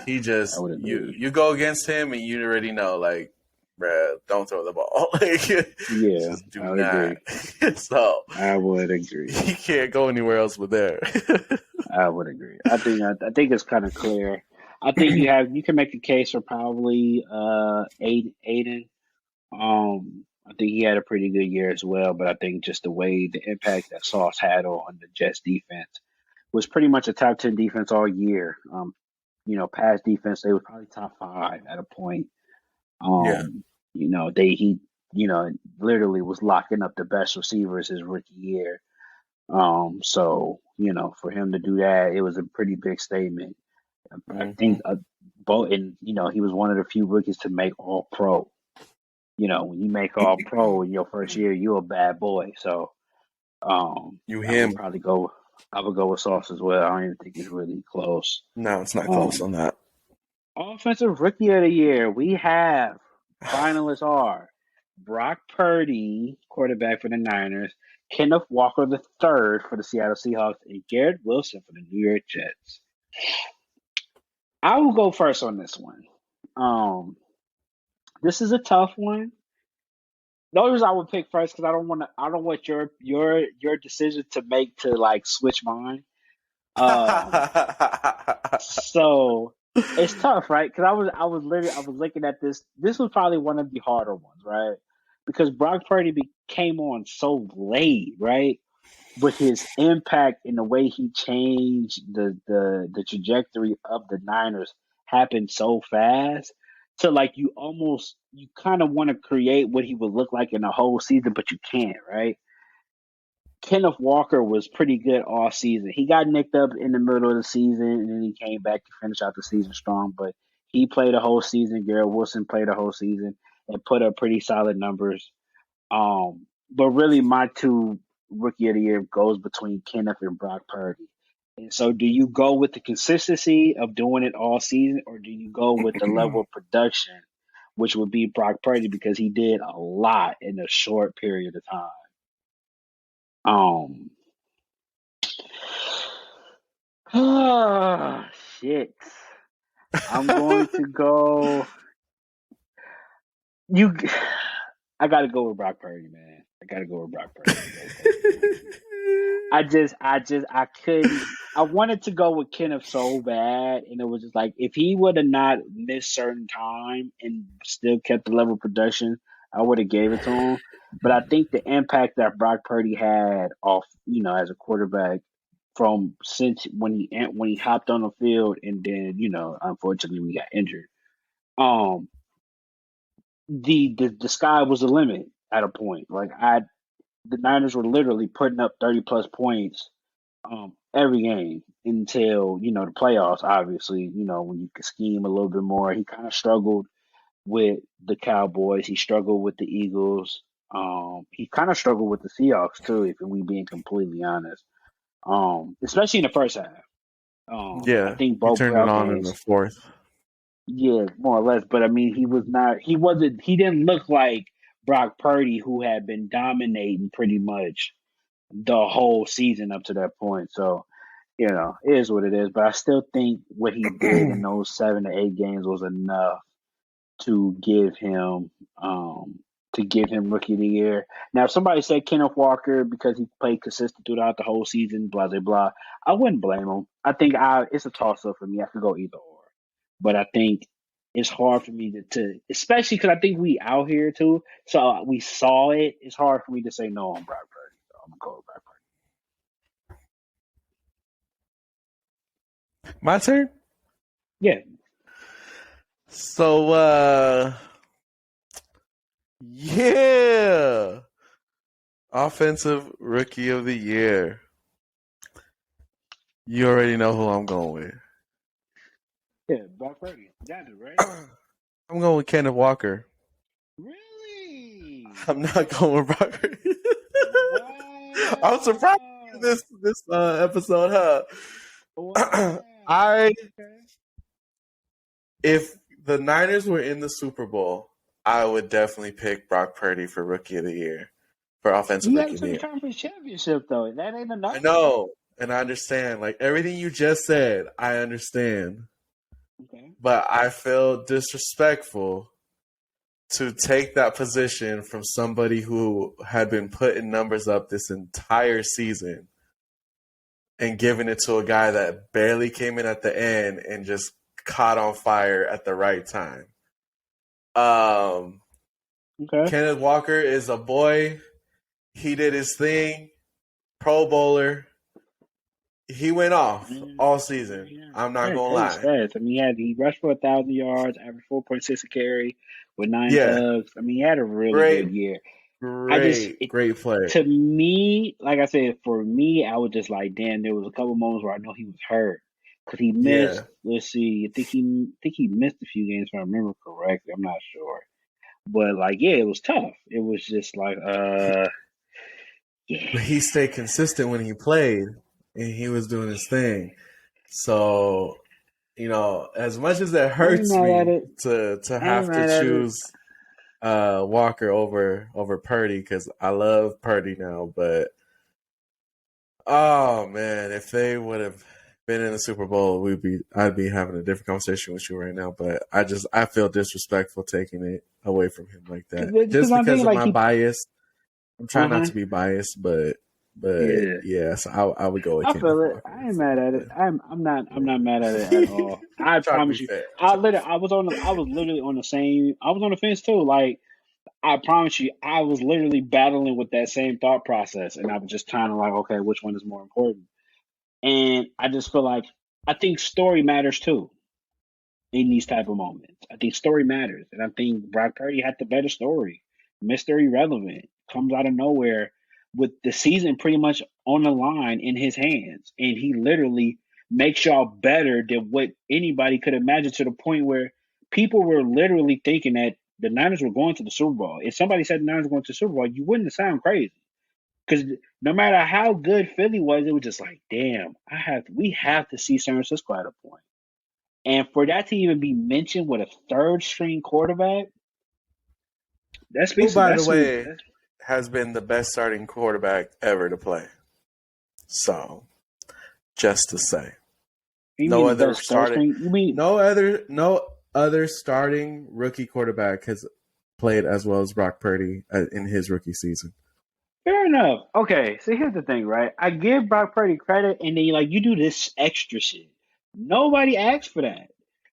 He just you go against him and you already know, like, bruh, don't throw the ball. Like, just do not. Agree. So I would agree. He can't go anywhere else but there. I would agree. I think it's kind of clear. I think you can make a case for probably Aiden. I think he had a pretty good year as well, but I think just the impact that Sauce had on the Jets defense was pretty much a top 10 defense all year. Pass defense, they were probably top 5 at a point. He literally was locking up the best receivers his rookie year. So for him to do that, it was a pretty big statement. I think he was one of the few rookies to make All Pro. When you make All Pro in your first year, you're a bad boy. So, I would go with Sauce as well. I don't even think it's really close. No, it's not close on that. Offensive Rookie of the Year, we have finalists are Brock Purdy, quarterback for the Niners, Kenneth Walker III for the Seattle Seahawks, and Garrett Wilson for the New York Jets. I will go first on this one. This is a tough one. The only reason I would pick first because I don't want your decision to make to like switch mine. So it's tough, right? Because I was looking at this. This was probably one of the harder ones, right? Because Brock Purdy came on so late, right? But his impact and the way he changed the trajectory of the Niners happened so fast. So like you kind of want to create what he would look like in the whole season, but you can't, right? Kenneth Walker was pretty good all season. He got nicked up in the middle of the season, and then he came back to finish out the season strong. But he played a whole season. Garrett Wilson played a whole season and put up pretty solid numbers. But really, my two rookie of the year goes between Kenneth and Brock Purdy. And so, do you go with the consistency of doing it all season, or do you go with the level of production, which would be Brock Purdy because he did a lot in a short period of time? Shit. I'm going to go. I got to go with Brock Purdy, man. I got to go with Brock Purdy. I couldn't. I wanted to go with Kenneth so bad, and it was just like if he would have not missed certain time and still kept the level of production, I would have gave it to him. But I think the impact that Brock Purdy had off, as a quarterback from since when he hopped on the field and then, unfortunately we got injured. The sky was the limit at a point. Like the Niners were literally putting up 30 plus points every game until, the playoffs, obviously, when you could scheme a little bit more. He kind of struggled with the Cowboys. He struggled with the Eagles. He kind of struggled with the Seahawks too, if we being completely honest. Especially in the first half. I think both turned it on in the fourth. Yeah, more or less. But I mean, he didn't look like Brock Purdy, who had been dominating pretty much the whole season up to that point. So, it is what it is. But I still think what he did in those 7 to 8 games was enough to give him rookie of the year. Now, if somebody said Kenneth Walker because he played consistent throughout the whole season, blah blah blah, I wouldn't blame him. I think it's a toss up for me. I could go either or. But I think it's hard for me to especially because I think we out here too. So we saw it. It's hard for me to say no on Brock Purdy. So I'm going to go with Brock Purdy. My turn? Yeah. So, Offensive Rookie of the Year. You already know who I'm going with. Yeah, Brock Purdy. Got it, right? I'm going with Kenneth Walker. Really? I'm not going with Brock Purdy. Wow. I'm surprised this episode, huh? Wow. If the Niners were in the Super Bowl, I would definitely pick Brock Purdy for Rookie of the Year, for Offensive You Rookie got of to the the Year. conference championship though. That ain't enough. I know, and I understand. Like everything you just said, I understand. Okay. But I feel disrespectful to take that position from somebody who had been putting numbers up this entire season and giving it to a guy that barely came in at the end and just caught on fire at the right time. Okay. Kenneth Walker is a boy. He did his thing. Pro Bowler. He went off all season. Yeah. I'm not gonna lie. Stats. I mean, he rushed for 1,000 yards, averaged 4.6 a carry with 9 tugs. I mean, he had a really good year. Great play. To me, like I said, for me, I was just like, damn. There was a couple moments where I know he was hurt because he missed. Yeah. Let's see, I think he missed a few games if I remember correctly. I'm not sure, but like, yeah, it was tough. It was just like, yeah. But he stayed consistent when he played, and he was doing his thing. So, you know, as much as it hurts me to have to choose Walker over Purdy, because I love Purdy now, but oh man, if they would have been in the Super Bowl, I'd be having a different conversation with you right now. But I feel disrespectful taking it away from him like that, just because of my bias. I'm trying not to be biased, but yes, I would go with I feel it. I ain't mad at it. I'm not mad at it at all. I promise you. I was on the fence too. Like, I promise you, I was literally battling with that same thought process, and I was just kind of like, okay, which one is more important? And I just feel like I think story matters too in these type of moments. I think story matters, and I think Brock Purdy had the better story. Mr. Irrelevant comes out of nowhere with the season pretty much on the line in his hands, and he literally makes y'all better than what anybody could imagine, to the point where people were literally thinking that the Niners were going to the Super Bowl. If somebody said the Niners were going to the Super Bowl, you wouldn't sound crazy. Because no matter how good Philly was, it was just like, damn, we have to see San Francisco at a point. And for that to even be mentioned with a third string quarterback, that's who, by the way, has been the best starting quarterback ever to play. So, just to say, no other starting rookie quarterback has played as well as Brock Purdy in his rookie season. Fair enough. Okay, so here's the thing, right? I give Brock Purdy credit, and then you do this extra shit. Nobody asked for that.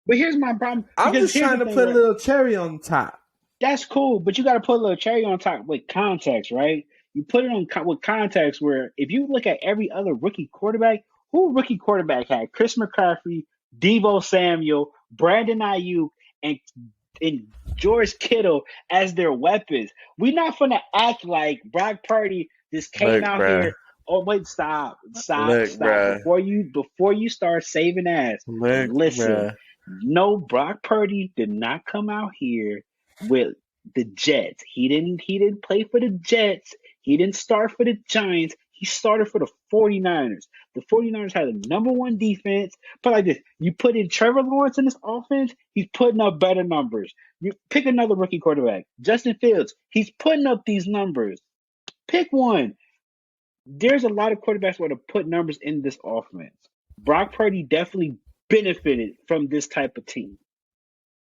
But here's my problem. I'm just trying to put a little cherry on top. That's cool, but you got to put a little cherry on top with context, right? You put it on with context where if you look at every other rookie quarterback, who rookie quarterback had Chris McCaffrey, Deebo Samuel, Brandon Ayuk, and George Kittle as their weapons? We're not gonna act like Brock Purdy just came out here. Oh wait, stop. Before you start saving ass, listen. No, Brock Purdy did not come out here with the Jets. He didn't play for the Jets. He didn't start for the Giants. He started for the 49ers. The 49ers had the number one defense. But like this, you put in Trevor Lawrence in this offense, he's putting up better numbers. You pick another rookie quarterback. Justin Fields, he's putting up these numbers. Pick one. There's a lot of quarterbacks who have put numbers in this offense. Brock Purdy definitely benefited from this type of team.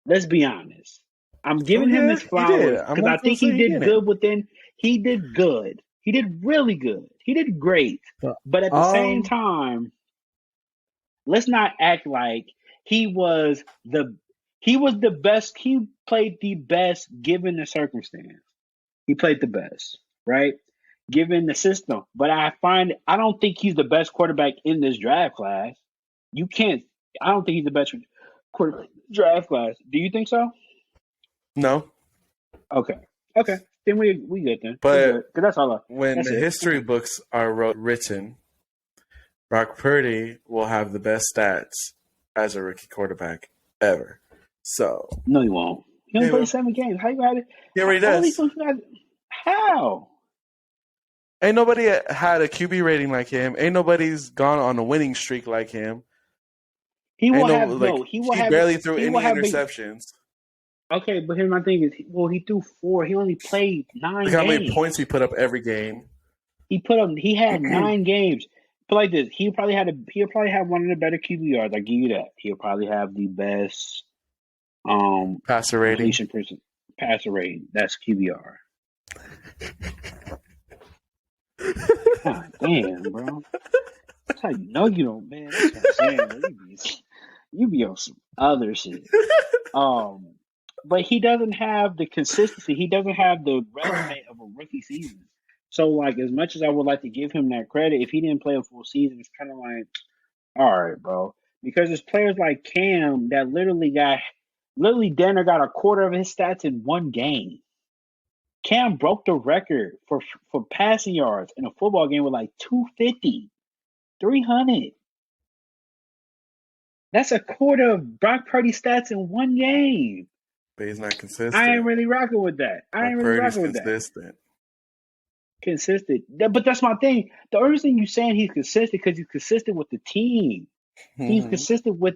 Let's be honest. I'm giving him his flowers because I think he did good within. He did good. He did really good. He did great. But at the same time, let's not act like he was the best. He played the best given the circumstance. He played the best, right? Given the system. But I don't think he's the best quarterback in this draft class. I don't think he's the best quarterback draft class. Do you think so? No. Okay. Then we good then. But that's all. When the history books are written, Brock Purdy will have the best stats as a rookie quarterback ever. So no, he won't. He only played 7 games. How you got it? He already does. How? Ain't nobody had a QB rating like him. Ain't nobody's gone on a winning streak like him. He will Ain't no have like no. He will he have. barely threw He will any have. interceptions. Okay, but here's my thing: is he threw 4. He only played 9 Look how many games. points he put up every game. He put up. He had 9 games. But like this, he'll probably have one of the better QBRs. I give you that. He'll probably have the best Passer rating. passer rating. That's QBR. God damn, bro. That's how you know you don't, man. That's what I'm saying. Bro. You be on some other shit. But he doesn't have the consistency. He doesn't have the resume of a rookie season. So, like, as much as I would like to give him that credit, if he didn't play a full season, it's kind of like, all right, bro. Because there's players like Cam that literally Danner got a quarter of his stats in one game. Cam broke the record for passing yards in a football game with like 250, 300. That's a quarter of Brock Purdy's stats in one game. But he's not consistent. I ain't really rocking with that. Consistent. But that's my thing. The only reason you saying he's consistent because he's consistent with the team. Mm-hmm. He's consistent with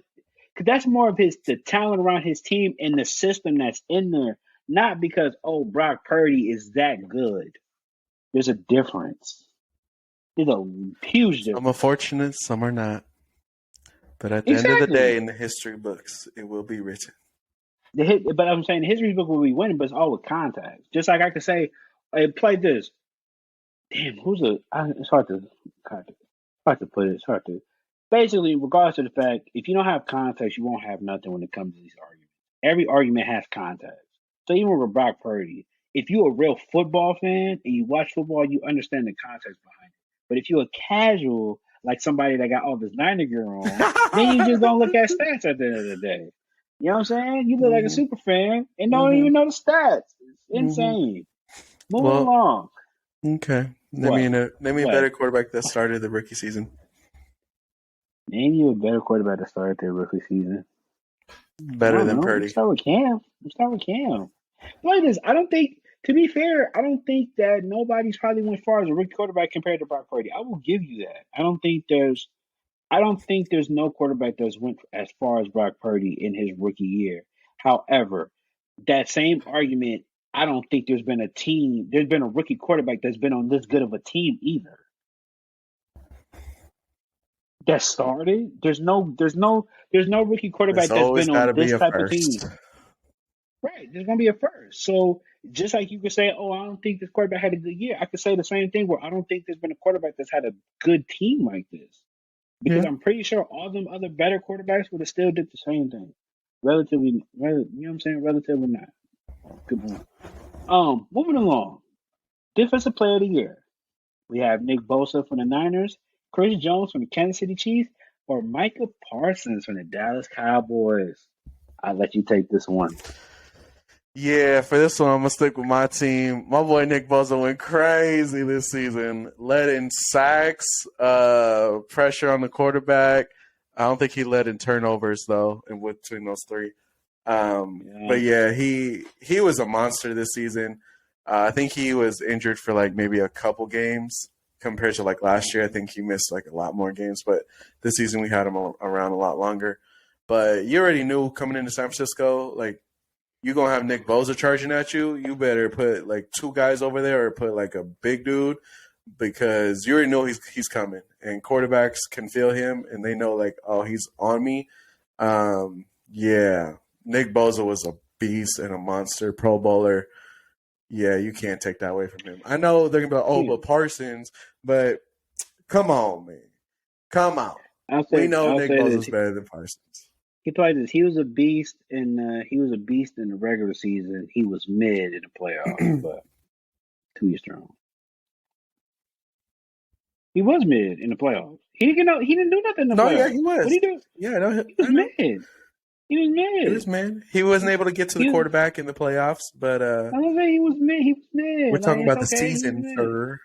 because that's more of the talent around his team and the system that's in there. Not because Brock Purdy is that good. There's a difference. There's a huge difference. Some are fortunate, some are not. But at the end of the day, in the history books, it will be written. But I'm saying the history book will be winning, but it's all with context. Just like I could say, hey, play this. Damn, it's hard to put it. It's hard to. Basically, regardless of the fact, if you don't have context, you won't have nothing when it comes to these arguments. Every argument has context. So even with Brock Purdy, if you're a real football fan and you watch football, you understand the context behind it. But if you're a casual, like somebody that got all this Niner gear on, then you just don't look at stats at the end of the day. You know what I'm saying? You look like a super fan and don't even know the stats. It's insane. Moving along. Okay. Name me a better quarterback that started the rookie season. Name you a better quarterback that started their rookie season. Better than Purdy. Let's start with Cam. Like this, to be fair, I don't think that nobody's probably went far as a rookie quarterback compared to Brock Purdy. I will give you that. I don't think there's no quarterback that's went as far as Brock Purdy in his rookie year. However, that same argument, I don't think there's been a rookie quarterback that's been on this good of a team either. That started. There's no rookie quarterback that's been on this type of team. Right. There's gonna be a first. So just like you could say, I don't think this quarterback had a good year, I could say the same thing where I don't think there's been a quarterback that's had a good team like this. Because I'm pretty sure all them other better quarterbacks would have still did the same thing. Relatively, you know what I'm saying? Relatively not. Good point. Moving along. Defensive player of the year. We have Nick Bosa from the Niners, Chris Jones from the Kansas City Chiefs, or Micah Parsons from the Dallas Cowboys. I'll let you take this one. Yeah, for this one, I'm going to stick with my team. My boy Nick Bosa went crazy this season. Led in sacks, pressure on the quarterback. I don't think he led in turnovers, though, in between those three. But, yeah, he was a monster this season. I think he was injured for, maybe a couple games compared to, last year. I think he missed, a lot more games. But this season we had him around a lot longer. But you already knew coming into San Francisco, you're going to have Nick Bosa charging at you. You better put, 2 guys over there or put, a big dude because you already know he's coming. And quarterbacks can feel him, and they know, he's on me. Yeah, Nick Bosa was a beast and a monster, Pro Bowler. Yeah, you can't take that away from him. I know they're going to be but Parsons, but come on, man. Come on. We know Nick Bosa's better than Parsons. He played this. He was a beast in the regular season. He was mid in the playoffs, but 2 years strong. He was mid in the playoffs. He didn't do nothing in the playoffs. Yeah, he was. What did he do? Yeah, no, he was mid. He was mid. He was mid. He wasn't able to get to the quarterback in the playoffs, but I was saying he was mid. He was mid. We're talking about the season, sir.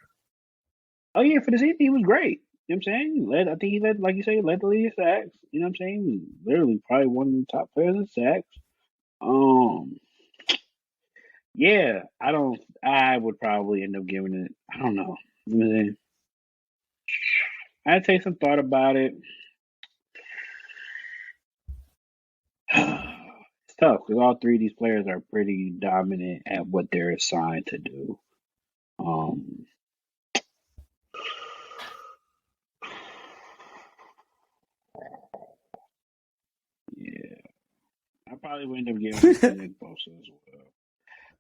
Oh yeah, for the season he was great. You know what I'm saying? He led, like you say, led the league in sacks. You know what I'm saying? He was literally probably one of the top players in sacks. Yeah, I would probably end up giving it. I don't know. I'd take some thought about it. It's tough because all three of these players are pretty dominant at what they're assigned to do. Um, yeah, I probably would end up giving it to Nick Bosa as well.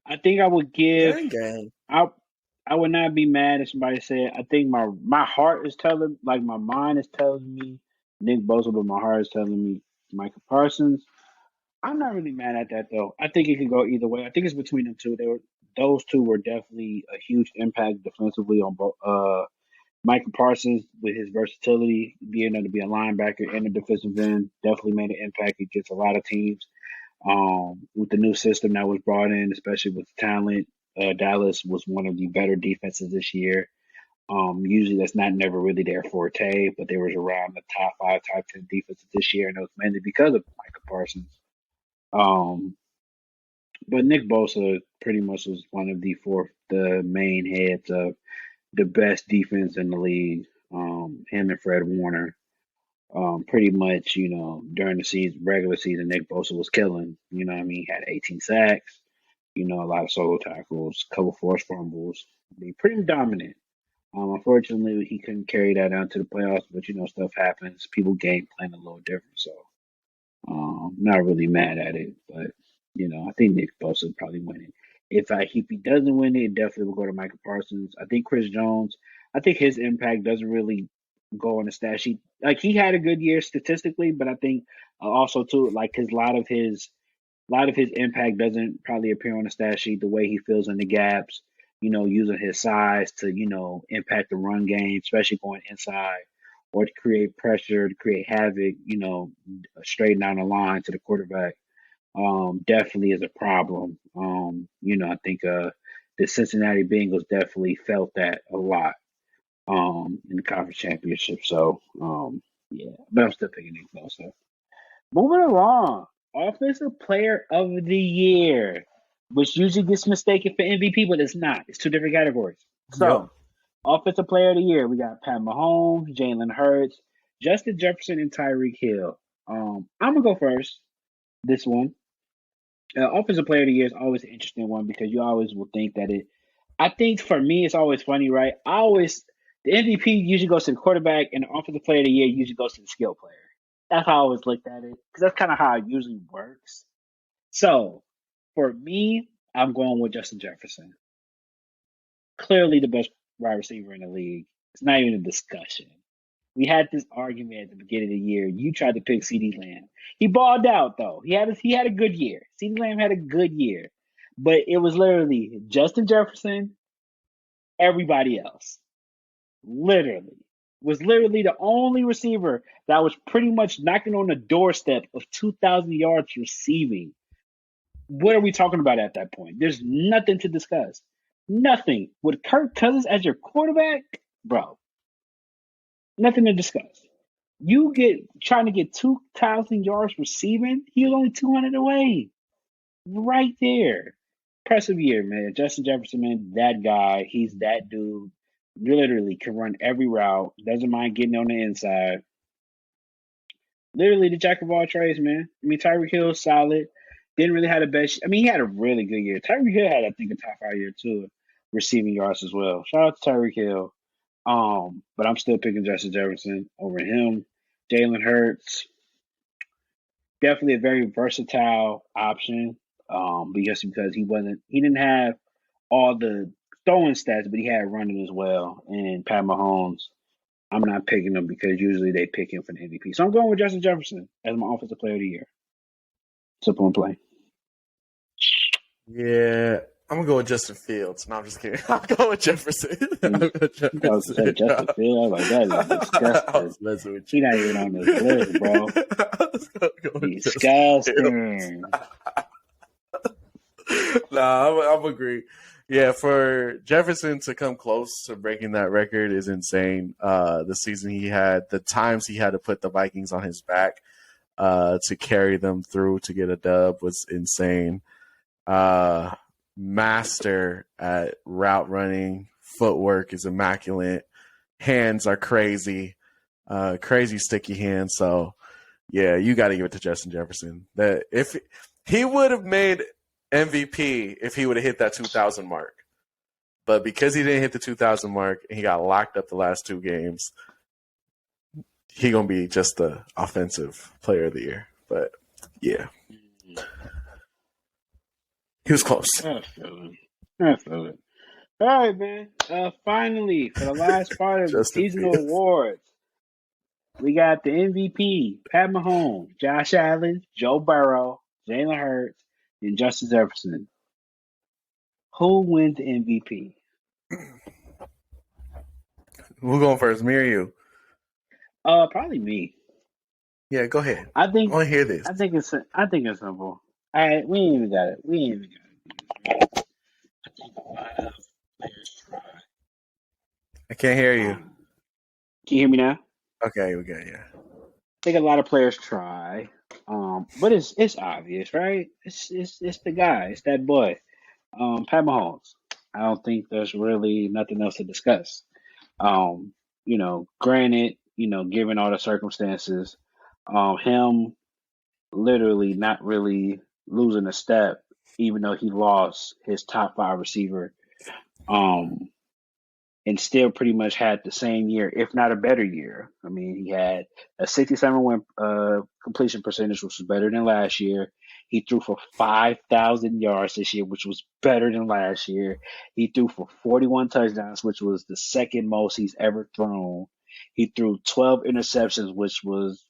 I think I would give. Gang, gang. I would not be mad if somebody said. I think my heart is telling, like my mind is telling me Nick Bosa, but my heart is telling me Micah Parsons. I'm not really mad at that though. I think it could go either way. I think it's between them two. Those two were definitely a huge impact defensively on both. Micah Parsons with his versatility, being able to be a linebacker and a defensive end, definitely made an impact against a lot of teams. With the new system that was brought in, especially with talent, Dallas was one of the better defenses this year. Usually that's not never really their forte, but they was around the top 5, top 10 defenses this year, and it was mainly because of Micah Parsons. Um, but Nick Bosa pretty much was one of the main heads of the best defense in the league. Him and Fred Warner. Pretty much, during the season, regular season, Nick Bosa was killing. You know what I mean? He had 18 sacks, a lot of solo tackles, couple forced fumbles. Be pretty dominant. Unfortunately, he couldn't carry that out to the playoffs, but stuff happens. People game plan a little different, so not really mad at it. But I think Nick Bosa would probably win it. If he doesn't win it, it definitely will go to Michael Parsons. I think Chris Jones. I think his impact doesn't really go on the stat sheet. Like he had a good year statistically, but I think also too like a lot of his impact doesn't probably appear on the stat sheet. The way he fills in the gaps, using his size to impact the run game, especially going inside or to create pressure, to create havoc, straight down the line to the quarterback. Definitely is a problem. I think the Cincinnati Bengals definitely felt that a lot in the conference championship. So yeah, but I'm still picking Nick Bosa. Moving along, offensive player of the year, which usually gets mistaken for MVP, but it's not. It's two different categories. Yep. So, offensive player of the year, we got Pat Mahomes, Jalen Hurts, Justin Jefferson, and Tyreek Hill. I'm gonna go first. This one, offensive player of the year is always an interesting one because you always will think that it. I think for me, it's always funny, right? The MVP usually goes to the quarterback, and the offensive player of the year usually goes to the skill player. That's how I always looked at it because that's kind of how it usually works. So for me, I'm going with Justin Jefferson. Clearly the best wide receiver in the league. It's not even a discussion. We had this argument at the beginning of the year. You tried to pick CeeDee Lamb. He balled out though. He had a good year. CeeDee Lamb had a good year, but it was literally Justin Jefferson, everybody else. Literally. Was literally the only receiver that was pretty much knocking on the doorstep of 2,000 yards receiving. What are we talking about at that point? There's nothing to discuss. Nothing. With Kirk Cousins as your quarterback, bro, nothing to discuss. You trying to get 2,000 yards receiving, he was only 200 away. Right there. Impressive year, man. Justin Jefferson, man, that guy. He's that dude. Literally can run every route. Doesn't mind getting on the inside. Literally the jack of all trades, man. I mean, Tyreek Hill solid. Didn't really have the best. I mean, he had a really good year. Tyreek Hill had, I think, a top 5 year too, receiving yards as well. Shout out to Tyreek Hill. But I'm still picking Justin Jefferson over him. Jalen Hurts, definitely a very versatile option. Because he didn't have all the throwing stats, but he had running as well. And Pat Mahomes, I'm not picking him because usually they pick him for the MVP. So I'm going with Justin Jefferson as my offensive player of the year. Simple and plain. Yeah, I'm gonna go with Justin Fields. No, I'm just kidding. I'm going with Jefferson. I was going to say Justin Fields. I was like, that is disgusting. He's not even on this list, bro. Disgusting. Nah, I'm agree. Yeah, for Jefferson to come close to breaking that record is insane. The season he had, the times he had to put the Vikings on his back to carry them through to get a dub was insane. master at route running. Footwork is immaculate. Hands are crazy, crazy sticky hands. So, yeah, you got to give it to Justin Jefferson. That if he would have made MVP if he would have hit that 2,000 mark, but because he didn't hit the 2,000 mark and he got locked up the last 2 games, he gonna be just the offensive player of the year. But yeah, he was close. I feel it. All right, man. Finally, for the last part of the seasonal awards, we got the MVP: Pat Mahomes, Josh Allen, Joe Burrow, Jalen Hurts, and Justin Jefferson. Who wins the MVP? Who going first? Me or you? Probably me. Yeah, go ahead. I think. I want to hear this. I think it's simple. All right, we ain't even got it. I think a lot of players try. I can't hear you. Can you hear me now? Okay, we got you. I think a lot of players try, but it's obvious, right? It's the guy, it's that boy, Pat Mahomes. I don't think there's really nothing else to discuss. Granted, given all the circumstances, him literally not really losing a step, even though he lost his top 5 receiver, and still pretty much had the same year, if not a better year. I mean, he had a 67 completion percentage, which was better than last year. He threw for 5,000 yards this year, which was better than last year. He threw for 41 touchdowns, which was the second most he's ever thrown. He threw 12 interceptions, which was,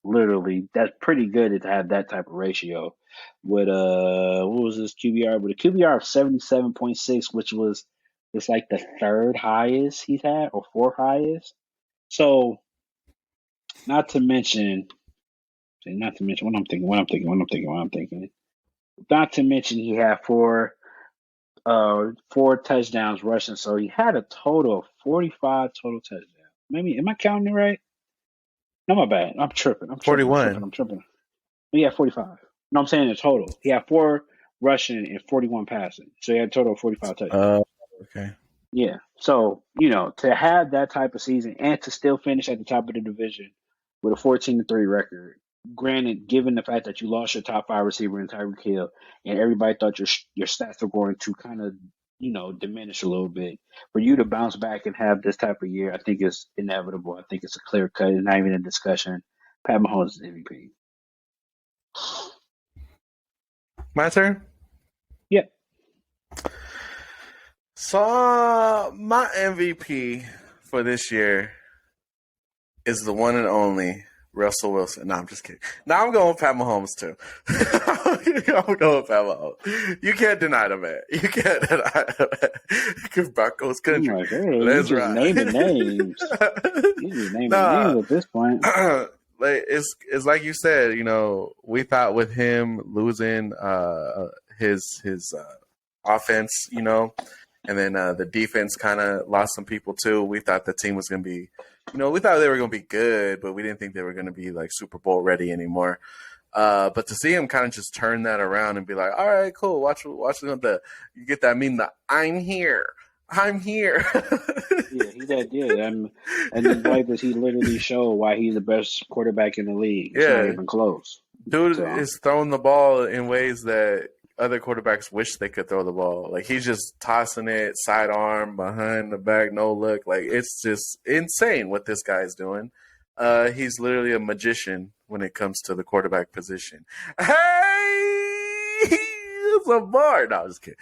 literally, that's pretty good to have that type of ratio. With what was his QBR? With a QBR of 77.6, which was it's like the 3rd highest he's had or 4th highest. So, not to mention what I'm thinking. Not to mention he had 4 touchdowns rushing, so he had a total of 45 total touchdowns. Maybe am I counting it right? No, my bad. I'm tripping. 41. He had 45. No, I'm saying in total. He had 4 rushing and 41 passing. So he had a total of 45 touchdowns. Okay. Yeah. So, to have that type of season and to still finish at the top of the division with a 14-3 record, granted, given the fact that you lost your top 5 receiver in Tyreek Hill and everybody thought your stats were going to kind of, diminish a little bit, for you to bounce back and have this type of year, I think it's inevitable. I think it's a clear cut. It's not even a discussion. Pat Mahomes is MVP. My turn? Yep. So my MVP for this year is the one and only Russell Wilson. No, I'm just kidding. Now I'm going with Pat Mahomes too. I'm going with Pat Mahomes. You can't deny the man. You can't deny the man. Because Broncos country. Oh my God. That's right. Naming names. You just naming names at this point. It's like you said. We thought with him losing his offense, and then the defense kind of lost some people too. We thought the team was going to be, we thought they were going to be good, but we didn't think they were going to be like Super Bowl ready anymore. But to see him kind of just turn that around and be like, all right, cool, watch you get that meme, the I'm here. Yeah, he did. Yeah, and like this, he literally showed why he's the best quarterback in the league. It's not even close. Dude is throwing the ball in ways that other quarterbacks wish they could throw the ball. Like, he's just tossing it sidearm, behind the back, no look. Like, it's just insane what this guy's doing. He's literally a magician when it comes to the quarterback position. Hey, it's a bar. No, I'm just kidding.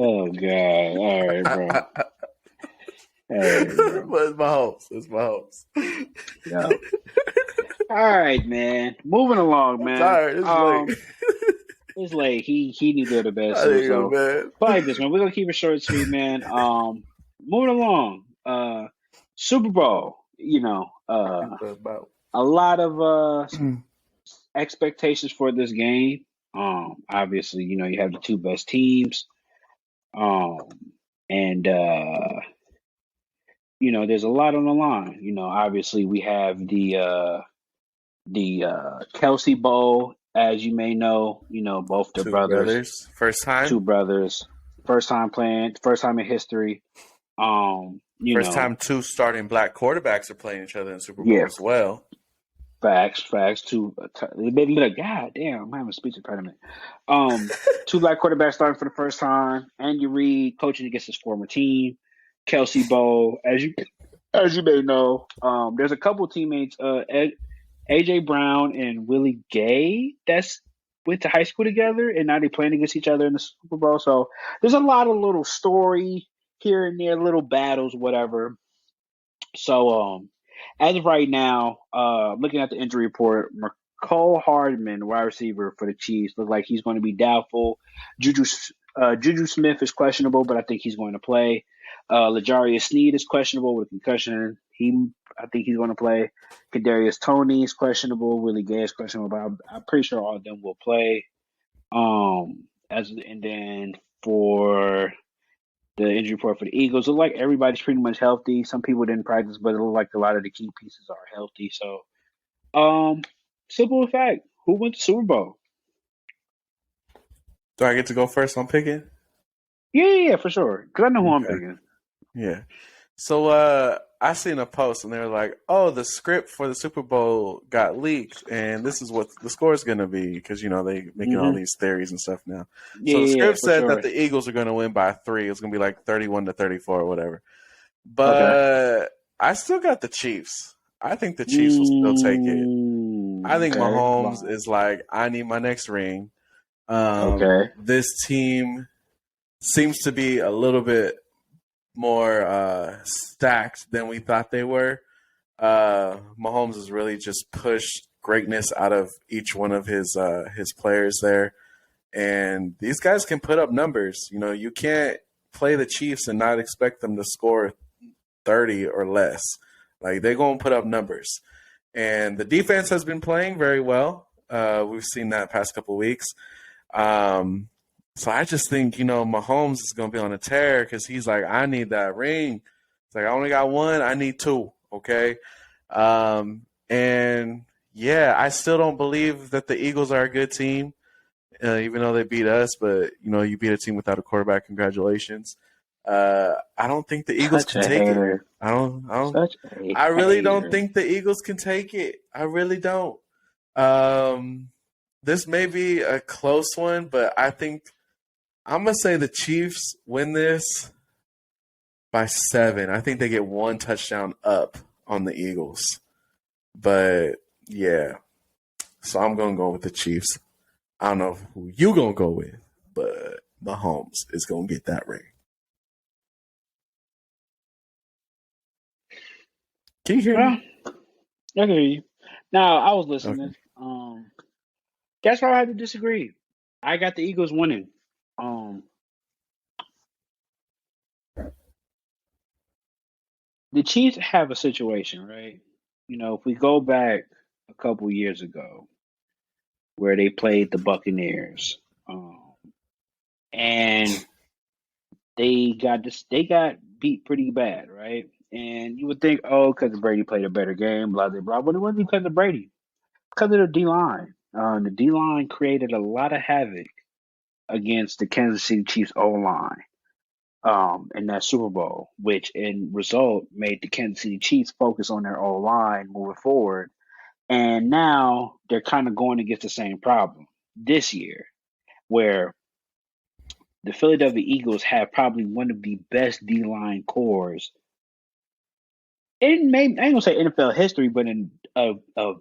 Oh God! All right, bro. But it's my hopes. Yeah. All right, man. Moving along, man. I'm tired. It's late. It's late. He needed the best. So, like this, man. We're gonna keep it short and sweet, man. Moving along. Super Bowl. A lot of expectations for this game. Obviously, you have the 2 best teams. There's a lot on the line. Obviously we have the Kelsey Bowl as you may know, both their Two brothers, brothers. First time. two brothers, first time playing, first time in history. Um, you First know, time two starting black quarterbacks are playing each other in Super Bowl yeah, as well. facts. God damn, I'm having a speech impediment. Two black quarterbacks starting for the first time. Andy Reid coaching against his former team. Kelsey Bowe, as you may know, there's a couple teammates, AJ Brown and Willie Gay, that's went to high school together, and now they're playing against each other in the Super Bowl. So there's a lot of little story here and there, little battles, whatever. So as of right now, looking at the injury report, Cole Hardman, wide receiver for the Chiefs, looks like he's going to be doubtful. Juju Smith is questionable, but I think he's going to play. L'Jarius Sneed is questionable with a concussion. I think he's going to play. Kadarius Toney is questionable. Willie Gay is questionable, but I'm pretty sure all of them will play. And then for the injury report for the Eagles, it looked like everybody's pretty much healthy. Some people didn't practice, but it looked like a lot of the key pieces are healthy. So, simple fact: who went to Super Bowl? Do I get to go first on picking? Yeah, for sure. Because I know who I'm Okay. picking. Yeah. So I seen a post and they were like, "Oh, the script for the Super Bowl got leaked, and this is what the score is going to be," because they making all these theories and stuff now. So the Yeah, script for said sure. that the Eagles are going to win by 3. It's going to be like 31-34 or whatever. Okay. But I still got the Chiefs. I think the Chiefs will still take it. I think Okay. Mahomes Wow. is like, I need my next ring. Okay. This team seems to be a little bit more stacked than we thought they were. Mahomes has really just pushed greatness out of each one of his players there, and these guys can put up numbers. You can't play the Chiefs and not expect them to score 30 or less. Like, they're going to put up numbers, and the defense has been playing very well. We've seen that past couple of weeks. So I just think, Mahomes is going to be on a tear because he's like, I need that ring. It's like, I only got one. I need 2. Okay. And yeah, I still don't believe that the Eagles are a good team, even though they beat us. But, you beat a team without a quarterback. Congratulations. I don't think the Eagles Such can a take it. hater. Such a I really don't hater. think the Eagles can take it. I really don't. This may be a close one, but I think I'm going to say the Chiefs win this by 7. I think they get 1 touchdown up on the Eagles. But, yeah. So I'm going to go with the Chiefs. I don't know who you going to go with, but Mahomes is going to get that ring. Can you hear me? Well, I hear you. Now, I was Okay. listening. Guess where I had to disagree. I got the Eagles winning. Um, the Chiefs have a situation, right? If we go back a couple years ago, where they played the Buccaneers, and they got beat pretty bad, right? And you would think, oh, because Brady played a better game, blah blah blah. But it wasn't because of Brady, because of the D line. The D line created a lot of havoc against the Kansas City Chiefs O line. In that Super Bowl, which in result made the Kansas City Chiefs focus on their O line moving forward. And now they're kind of going against the same problem this year, where the Philadelphia Eagles have probably one of the best D line cores in maybe I ain't gonna say NFL history, but in a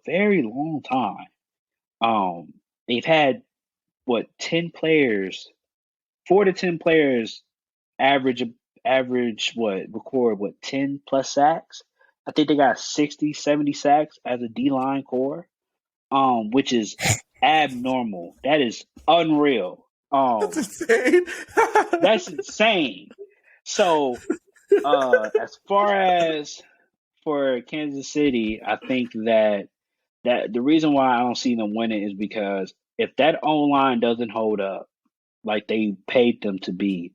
very long time. They've had what 10 players, 4 to 10 players average what record what 10 plus sacks. I think they got 60, 70 sacks as a D line core, which is abnormal. That is unreal. That's insane. That's insane. So, as far as for Kansas City, I think that the reason why I don't see them winning is because if that O line doesn't hold up like they paid them to be,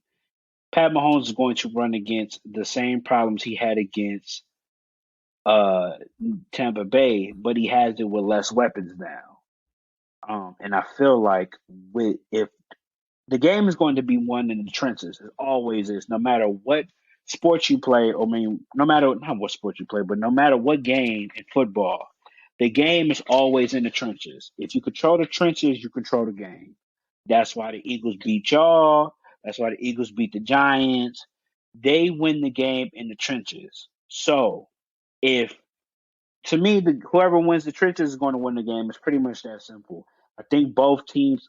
Pat Mahomes is going to run against the same problems he had against uh, Tampa Bay, but he has it with less weapons now. And I feel like if the game is going to be won in the trenches, it always is, no matter what sport you play. I mean, no matter not what sport you play, but no matter what game in football, the game is always in the trenches. If you control the trenches, you control the game. That's why the Eagles beat y'all. That's why the Eagles beat the Giants. They win the game in the trenches. So, if to me, whoever wins the trenches is going to win the game. It's pretty much that simple. I think both teams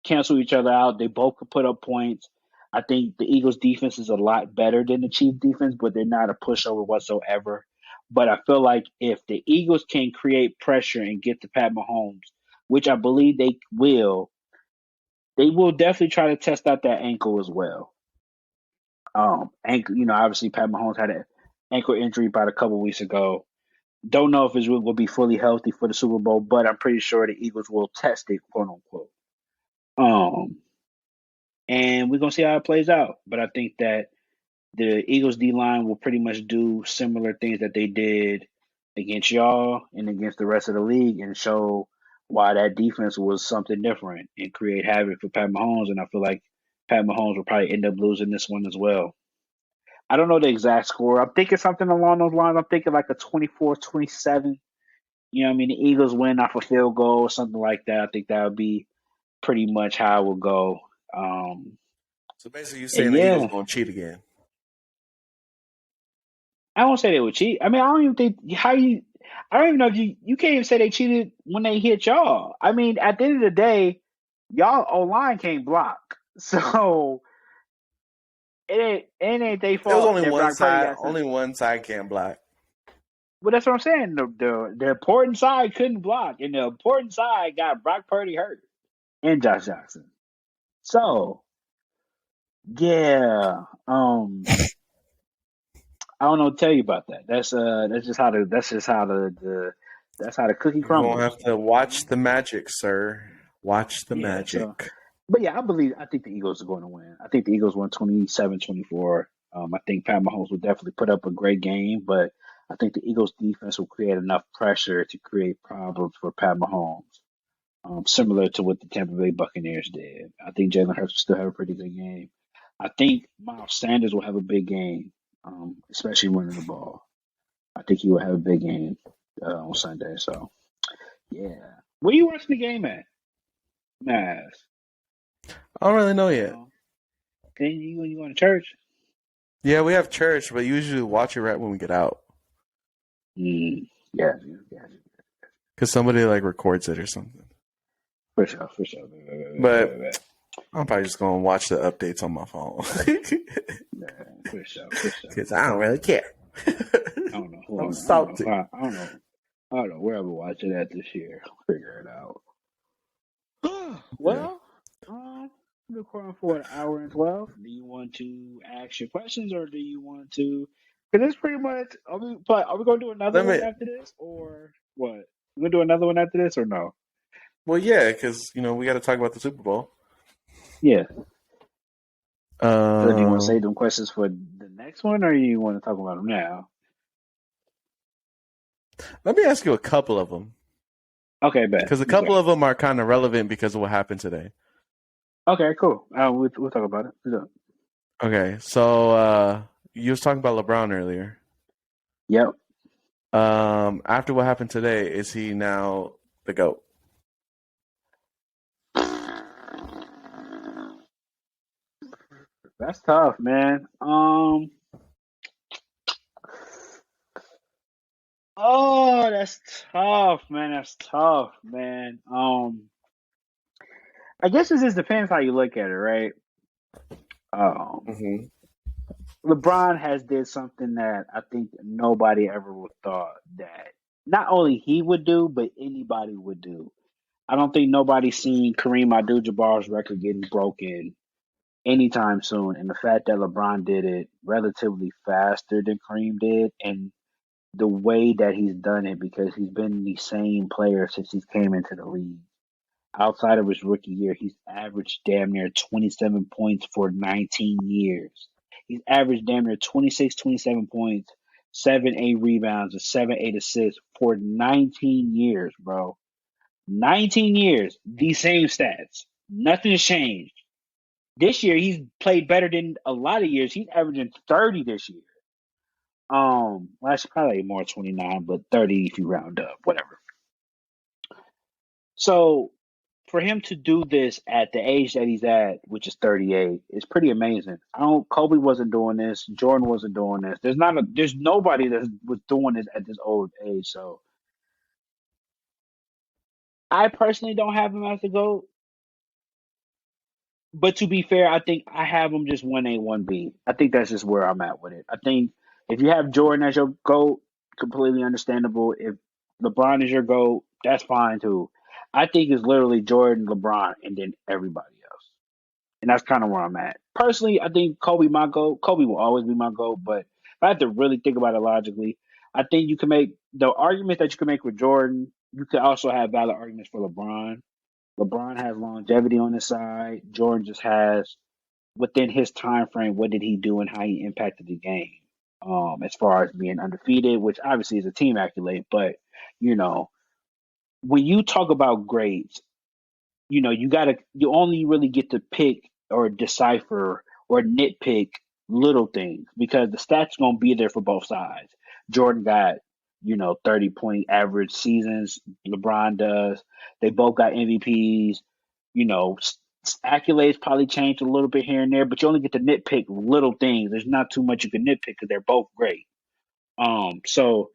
cancel each other out. They both can put up points. I think the Eagles defense is a lot better than the Chiefs defense, but they're not a pushover whatsoever. But I feel like if the Eagles can create pressure and get to Pat Mahomes, which I believe they will definitely try to test out that ankle as well. Ankle, obviously Pat Mahomes had an ankle injury about a couple weeks ago. Don't know if it will be fully healthy for the Super Bowl, but I'm pretty sure the Eagles will test it, quote unquote. And we're gonna see how it plays out. But I think that the Eagles D line will pretty much do similar things that they did against y'all and against the rest of the league, and show why that defense was something different and create havoc for Pat Mahomes. And I feel like Pat Mahomes will probably end up losing this one as well. I don't know the exact score. I'm thinking something along those lines. I'm thinking like a 24-27. You know what I mean? The Eagles win off a field goal or something like that. I think that would be pretty much how it would go. So basically, you're And saying the Eagles yeah, going to cheat again? I won't say they would cheat. I mean, I don't even think I don't even know if you can't even say they cheated when they hit y'all. I mean, at the end of the day, y'all O line can't block. So it ain't their It was fault only that one Brock Purdy side. got sent. Only one side can't block. Well, that's what I'm saying. The important side couldn't block, and the important side got Brock Purdy hurt and Josh Jackson. So yeah, I don't know what to tell you about that. That's how the cookie You're gonna crumbles. have to You know? watch the magic, sir. Watch the Yeah. So, magic. but yeah, I think the Eagles are going to win. I think the Eagles won 27-24. I think Pat Mahomes will definitely put up a great game, but I think the Eagles defense will create enough pressure to create problems for Pat Mahomes. Similar to what the Tampa Bay Buccaneers did. I think Jalen Hurts will still have a pretty good game. I think Miles Sanders will have a big game, especially running the ball. I think he will have a big game on Sunday. So, yeah. Where you watching the game at, Mass? I don't really know yet. No. Can you going to church? Yeah, we have church, but usually watch it right when we get out Yeah. because somebody like records it or something. For sure. But I'm probably just gonna watch the updates on my phone For sure. because I don't really care. I don't know. I'm salty. I don't know where I'm watching at this year. I'll figure it out. Well, we're recording for an hour and 12. Do you want to ask your questions, or do you want to? Because it's pretty much. Are we going to do another Let one me. after this, or what? We going to do another one after this, or no? Well, yeah, because we got to talk about the Super Bowl. Yeah. So do you want to Um, save them questions for the next one, or you want to talk about them now? Let me ask you a couple of them Okay, bet. because a couple of them are kind of relevant because of what happened today. Okay, cool. We'll talk about it. Yeah. Okay, so you was talking about LeBron earlier. Yep. After what happened today, is he now the GOAT? That's tough, man. Oh, that's tough, man. That's tough, man. I guess it just depends how you look at it, right? Um, Mm-hmm. LeBron has did something that I think nobody ever would thought that not only he would do, but anybody would do. I don't think nobody's seen Kareem Abdul-Jabbar's record getting broken anytime soon, and the fact that LeBron did it relatively faster than Kareem did, and the way that he's done it, because he's been the same player since he came into the league. Outside of his rookie year, he's averaged damn near 27 points for 19 years. He's averaged damn near 26, 27 points, 7, 8 rebounds, and 7, 8 assists for 19 years, bro. 19 years, the same stats. Nothing's changed. This year, he's played better than a lot of years. He's averaging 30 this year. Well, actually, probably more 29, but 30 if you round up, whatever. So for him to do this at the age that he's at, which is 38, is pretty amazing. I don't. Kobe wasn't doing this. Jordan wasn't doing this. There's nobody that was doing this at this old age. So I personally don't have him as the GOAT. But to be fair, I think I have him just 1A, 1B. I think that's just where I'm at with it. I think if you have Jordan as your GOAT, completely understandable. If LeBron is your GOAT, that's fine too. I think it's literally Jordan, LeBron, and then everybody else. And that's kind of where I'm at. Personally, I think Kobe my GOAT. Kobe will always be my GOAT, but if I have to really think about it logically, I think you can make the arguments that you can make with Jordan, you can also have valid arguments for LeBron. LeBron has longevity on his side. Jordan just has within his time frame, what did he do and how he impacted the game. As far as being undefeated, which obviously is a team accolade, but you know, when you talk about grades, you only really get to pick or decipher or nitpick little things because the stats gonna be there for both sides. Jordan got 30-point average seasons. LeBron does. They both got MVPs. You know, accolades probably changed a little bit here and there, but you only get to nitpick little things. There's not too much you can nitpick because they're both great. So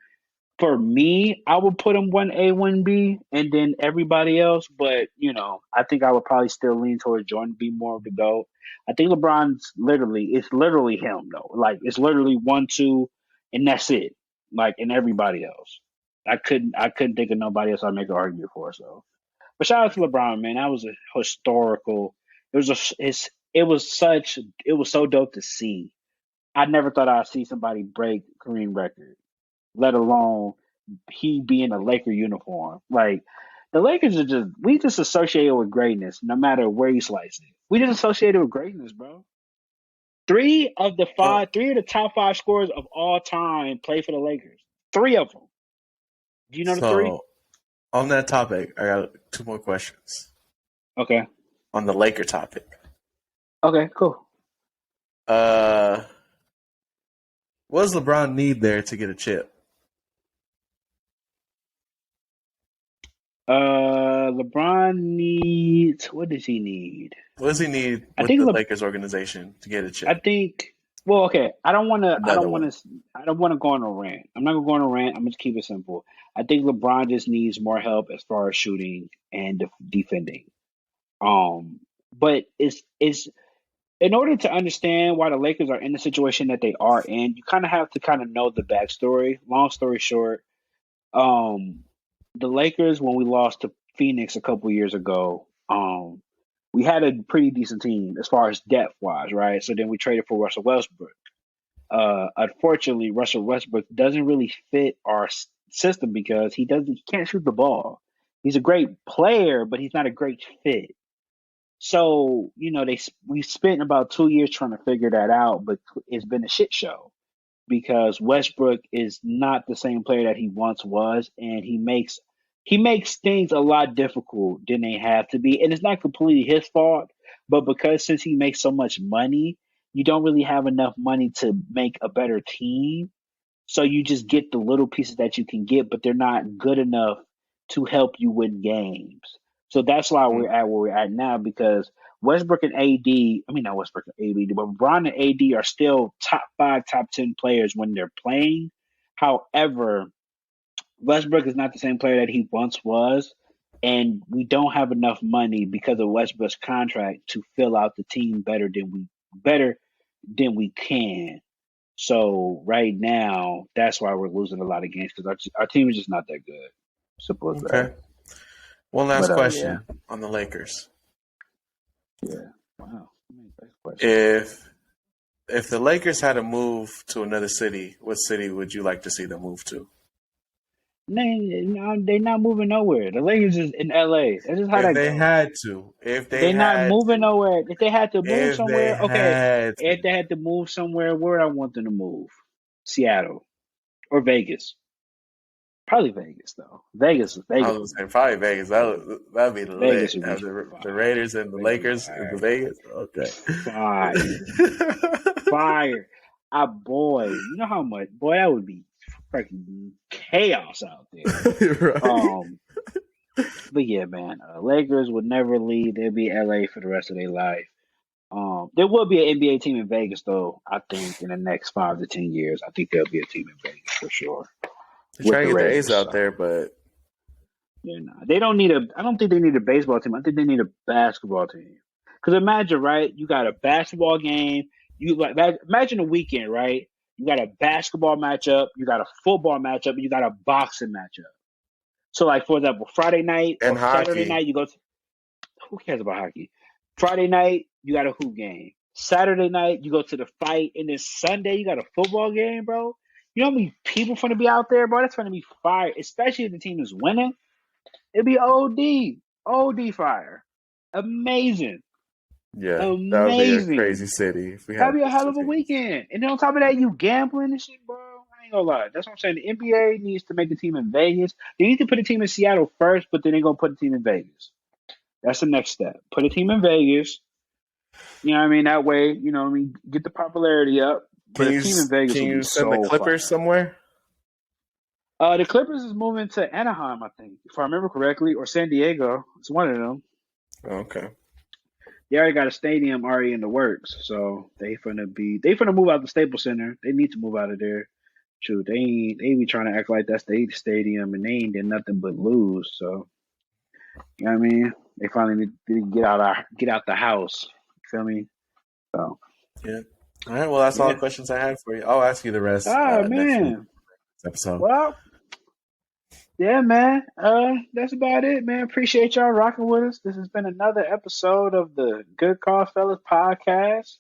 for me, I would put him 1A, 1B, and then everybody else. But I think I would probably still lean towards Jordan be more of the GOAT. I think it's literally him though. Like it's literally 1, 2, and that's it. Like and everybody else. I couldn't think of nobody else I'd make an argument for. So, but shout out to LeBron, man. That was a historical. It was it was so dope to see. I never thought I'd see somebody break Kareem record, let alone he be in a Laker uniform. Like the Lakers are we just associated with greatness, no matter where you slice it. We just associated with greatness, bro. So, Three of the top five scorers of all time play for the Lakers. Three of them. Do you know the three? so on that topic, I got two more questions Okay. on the Laker topic. Okay. Cool. Uh, what does LeBron need there to get a chip? LeBron needs. What does he need? What does he need I with think. the Lakers organization to get a chip? I think. Well, okay. I don't want to. I Another don't one. want to. I don't want to go on a rant. I'm not gonna go on a rant. I'm gonna keep it simple. I think LeBron just needs more help as far as shooting and defending. But it's in order to understand why the Lakers are in the situation that they are in, you kind of have to kind of know the backstory. Long story short, um, the Lakers when we lost to Phoenix a couple years ago, we had a pretty decent team as far as depth wise, right? So then we traded for Russell Westbrook. Unfortunately, Russell Westbrook doesn't really fit our system because he can't shoot the ball. He's a great player, but he's not a great fit. So we spent about 2 years trying to figure that out, but it's been a shit show because Westbrook is not the same player that he once was, and he makes things a lot difficult than they have to be. And it's not completely his fault, but because since he makes so much money, you don't really have enough money to make a better team. So you just get the little pieces that you can get, but they're not good enough to help you win games. So that's why we're at where we're at now because Westbrook and AD, I mean not Westbrook and AD, but LeBron and AD are still top five, top 10 players when they're playing. However, Westbrook is not the same player that he once was, and we don't have enough money because of Westbrook's contract to fill out the team better than we can. So right now, that's why we're losing a lot of games because our team is just not that good. Simple as that. Okay. One last But question on the Lakers. yeah. Wow. Next question. If the Lakers had to move to another city, what city would you like to see them move to? They're not moving nowhere. The Lakers is in LA. That's just how If that they goes. had to, if they They're not had moving to, nowhere. If they had to move if they somewhere, okay. had If to. they had to move somewhere, where I want them to move? Seattle or Vegas. Probably Vegas though. Vegas. I was gonna say probably Vegas. That'd be Vegas lit. would be The Raiders and the Lakers in the Vegas. Okay. Fire. Boy, you know how much boy that would be freaking chaos out there. Right. But yeah, man, Lakers would never leave. They'd be LA for the rest of their life. There will be an NBA team in Vegas, though. I think in the next 5 to 10 years, I think there'll be a team in Vegas for sure. They're trying to get the A's out there, but they don't need I don't think they need a baseball team. I think they need a basketball team. Because imagine, right? You got a basketball game. Imagine a weekend, right? You got a basketball matchup, you got a football matchup, and you got a boxing matchup. So, like for example, Friday night and or hockey. Saturday night, you go to. Who cares about hockey? Friday night, you got a hoop game. Saturday night, you go to the fight, and then Sunday, you got a football game, bro. You know how many people going to be out there, bro? That's going to be fire, especially if the team is winning. It'd be OD fire. Amazing. Yeah, that would be a crazy city. That'd be a hell of a weekend. And then on top of that, you gambling and shit, bro. I ain't gonna lie. That's what I'm saying. The NBA needs to make a team in Vegas. They need to put a team in Seattle first, but then they're gonna put a team in Vegas. That's the next step. Put a team in Vegas. You know what I mean? That way, you know what I mean, get the popularity up. But a team in Vegas. Can you send the Clippers somewhere? The Clippers is moving to Anaheim, I think, if I remember correctly, or San Diego. It's one of them. Okay. They already got a stadium already in the works, so they finna move out the Staples Center. They need to move out of there. Shoot, they be trying to act like that's the stadium, and they ain't did nothing but lose. So, you know what I mean? They finally need to get out the house. You feel me? So, yeah. All right. Well, that's all the questions I had for you. I'll ask you the rest. Man. Next episode. Well, yeah, man. That's about it, man. Appreciate y'all rocking with us. This has been another episode of the Good Cause Fellas podcast.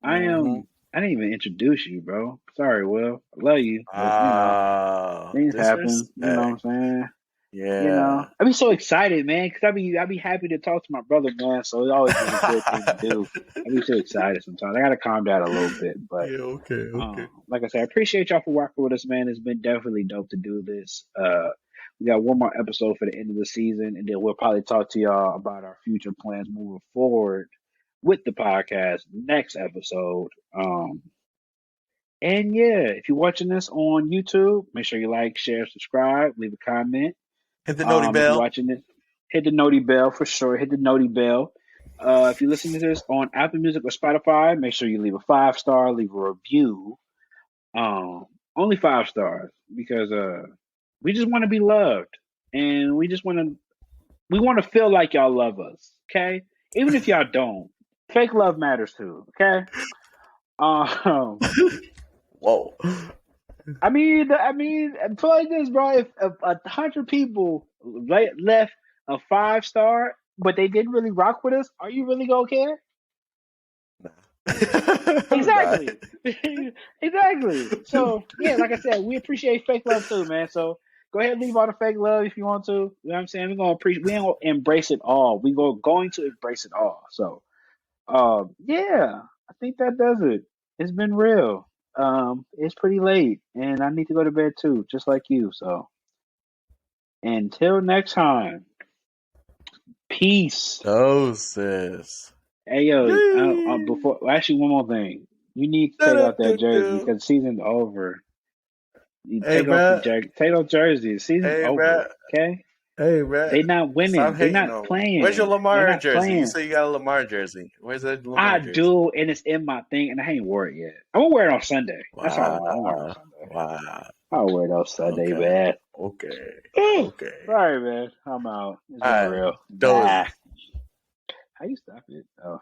I didn't even introduce you, bro. Sorry, Will. I love you. But, things happen. You know what I'm saying? Yeah. You know, I be so excited, man, because I be happy to talk to my brother, man. So it's always been a good thing to do. I be so excited sometimes. I gotta calm down a little bit, but yeah, okay. Like I said, I appreciate y'all for rocking with us, man. It's been definitely dope to do this. We got one more episode for the end of the season, and then we'll probably talk to y'all about our future plans moving forward with the podcast next episode. And yeah, if you're watching this on YouTube, make sure you like, share, subscribe, leave a comment. Hit the noti bell. If you're watching this, hit the noti bell for sure. Hit the noti bell. If you listen to this on Apple Music or Spotify, make sure you leave a 5-star, leave a review. Only 5 stars because we just want to be loved, and we want to feel like y'all love us. Okay, even if y'all don't, fake love matters too. Okay. Whoa. I mean, put like this, bro. If 100 people left a 5-star, but they didn't really rock with us, are you really gonna care? Exactly. Exactly. So yeah, like I said, we appreciate fake love too, man. So go ahead and leave all the fake love if you want to. You know what I'm saying? We ain't gonna embrace it all. Going to embrace it all. So yeah, I think that does it. It's been real. It's pretty late, and I need to go to bed too, just like you. So until next time, peace. Oh, sis. Hey yo, actually, one more thing. You need to take out that jersey because the season's over. You take off the jersey. The season's over. Okay. Hey, man. They not winning. They're not playing. Where's your Lamar jersey? You say you got a Lamar jersey. Where's that Lamar jersey? I do, and it's in my thing, and I ain't wore it yet. I'm gonna wear it on Sunday. That's all I'm wear it on Sunday. Wow. I'll wear it on Sunday, man. Okay. Sorry, man. I'm out. It's been real. Dope. How you stop it? Oh.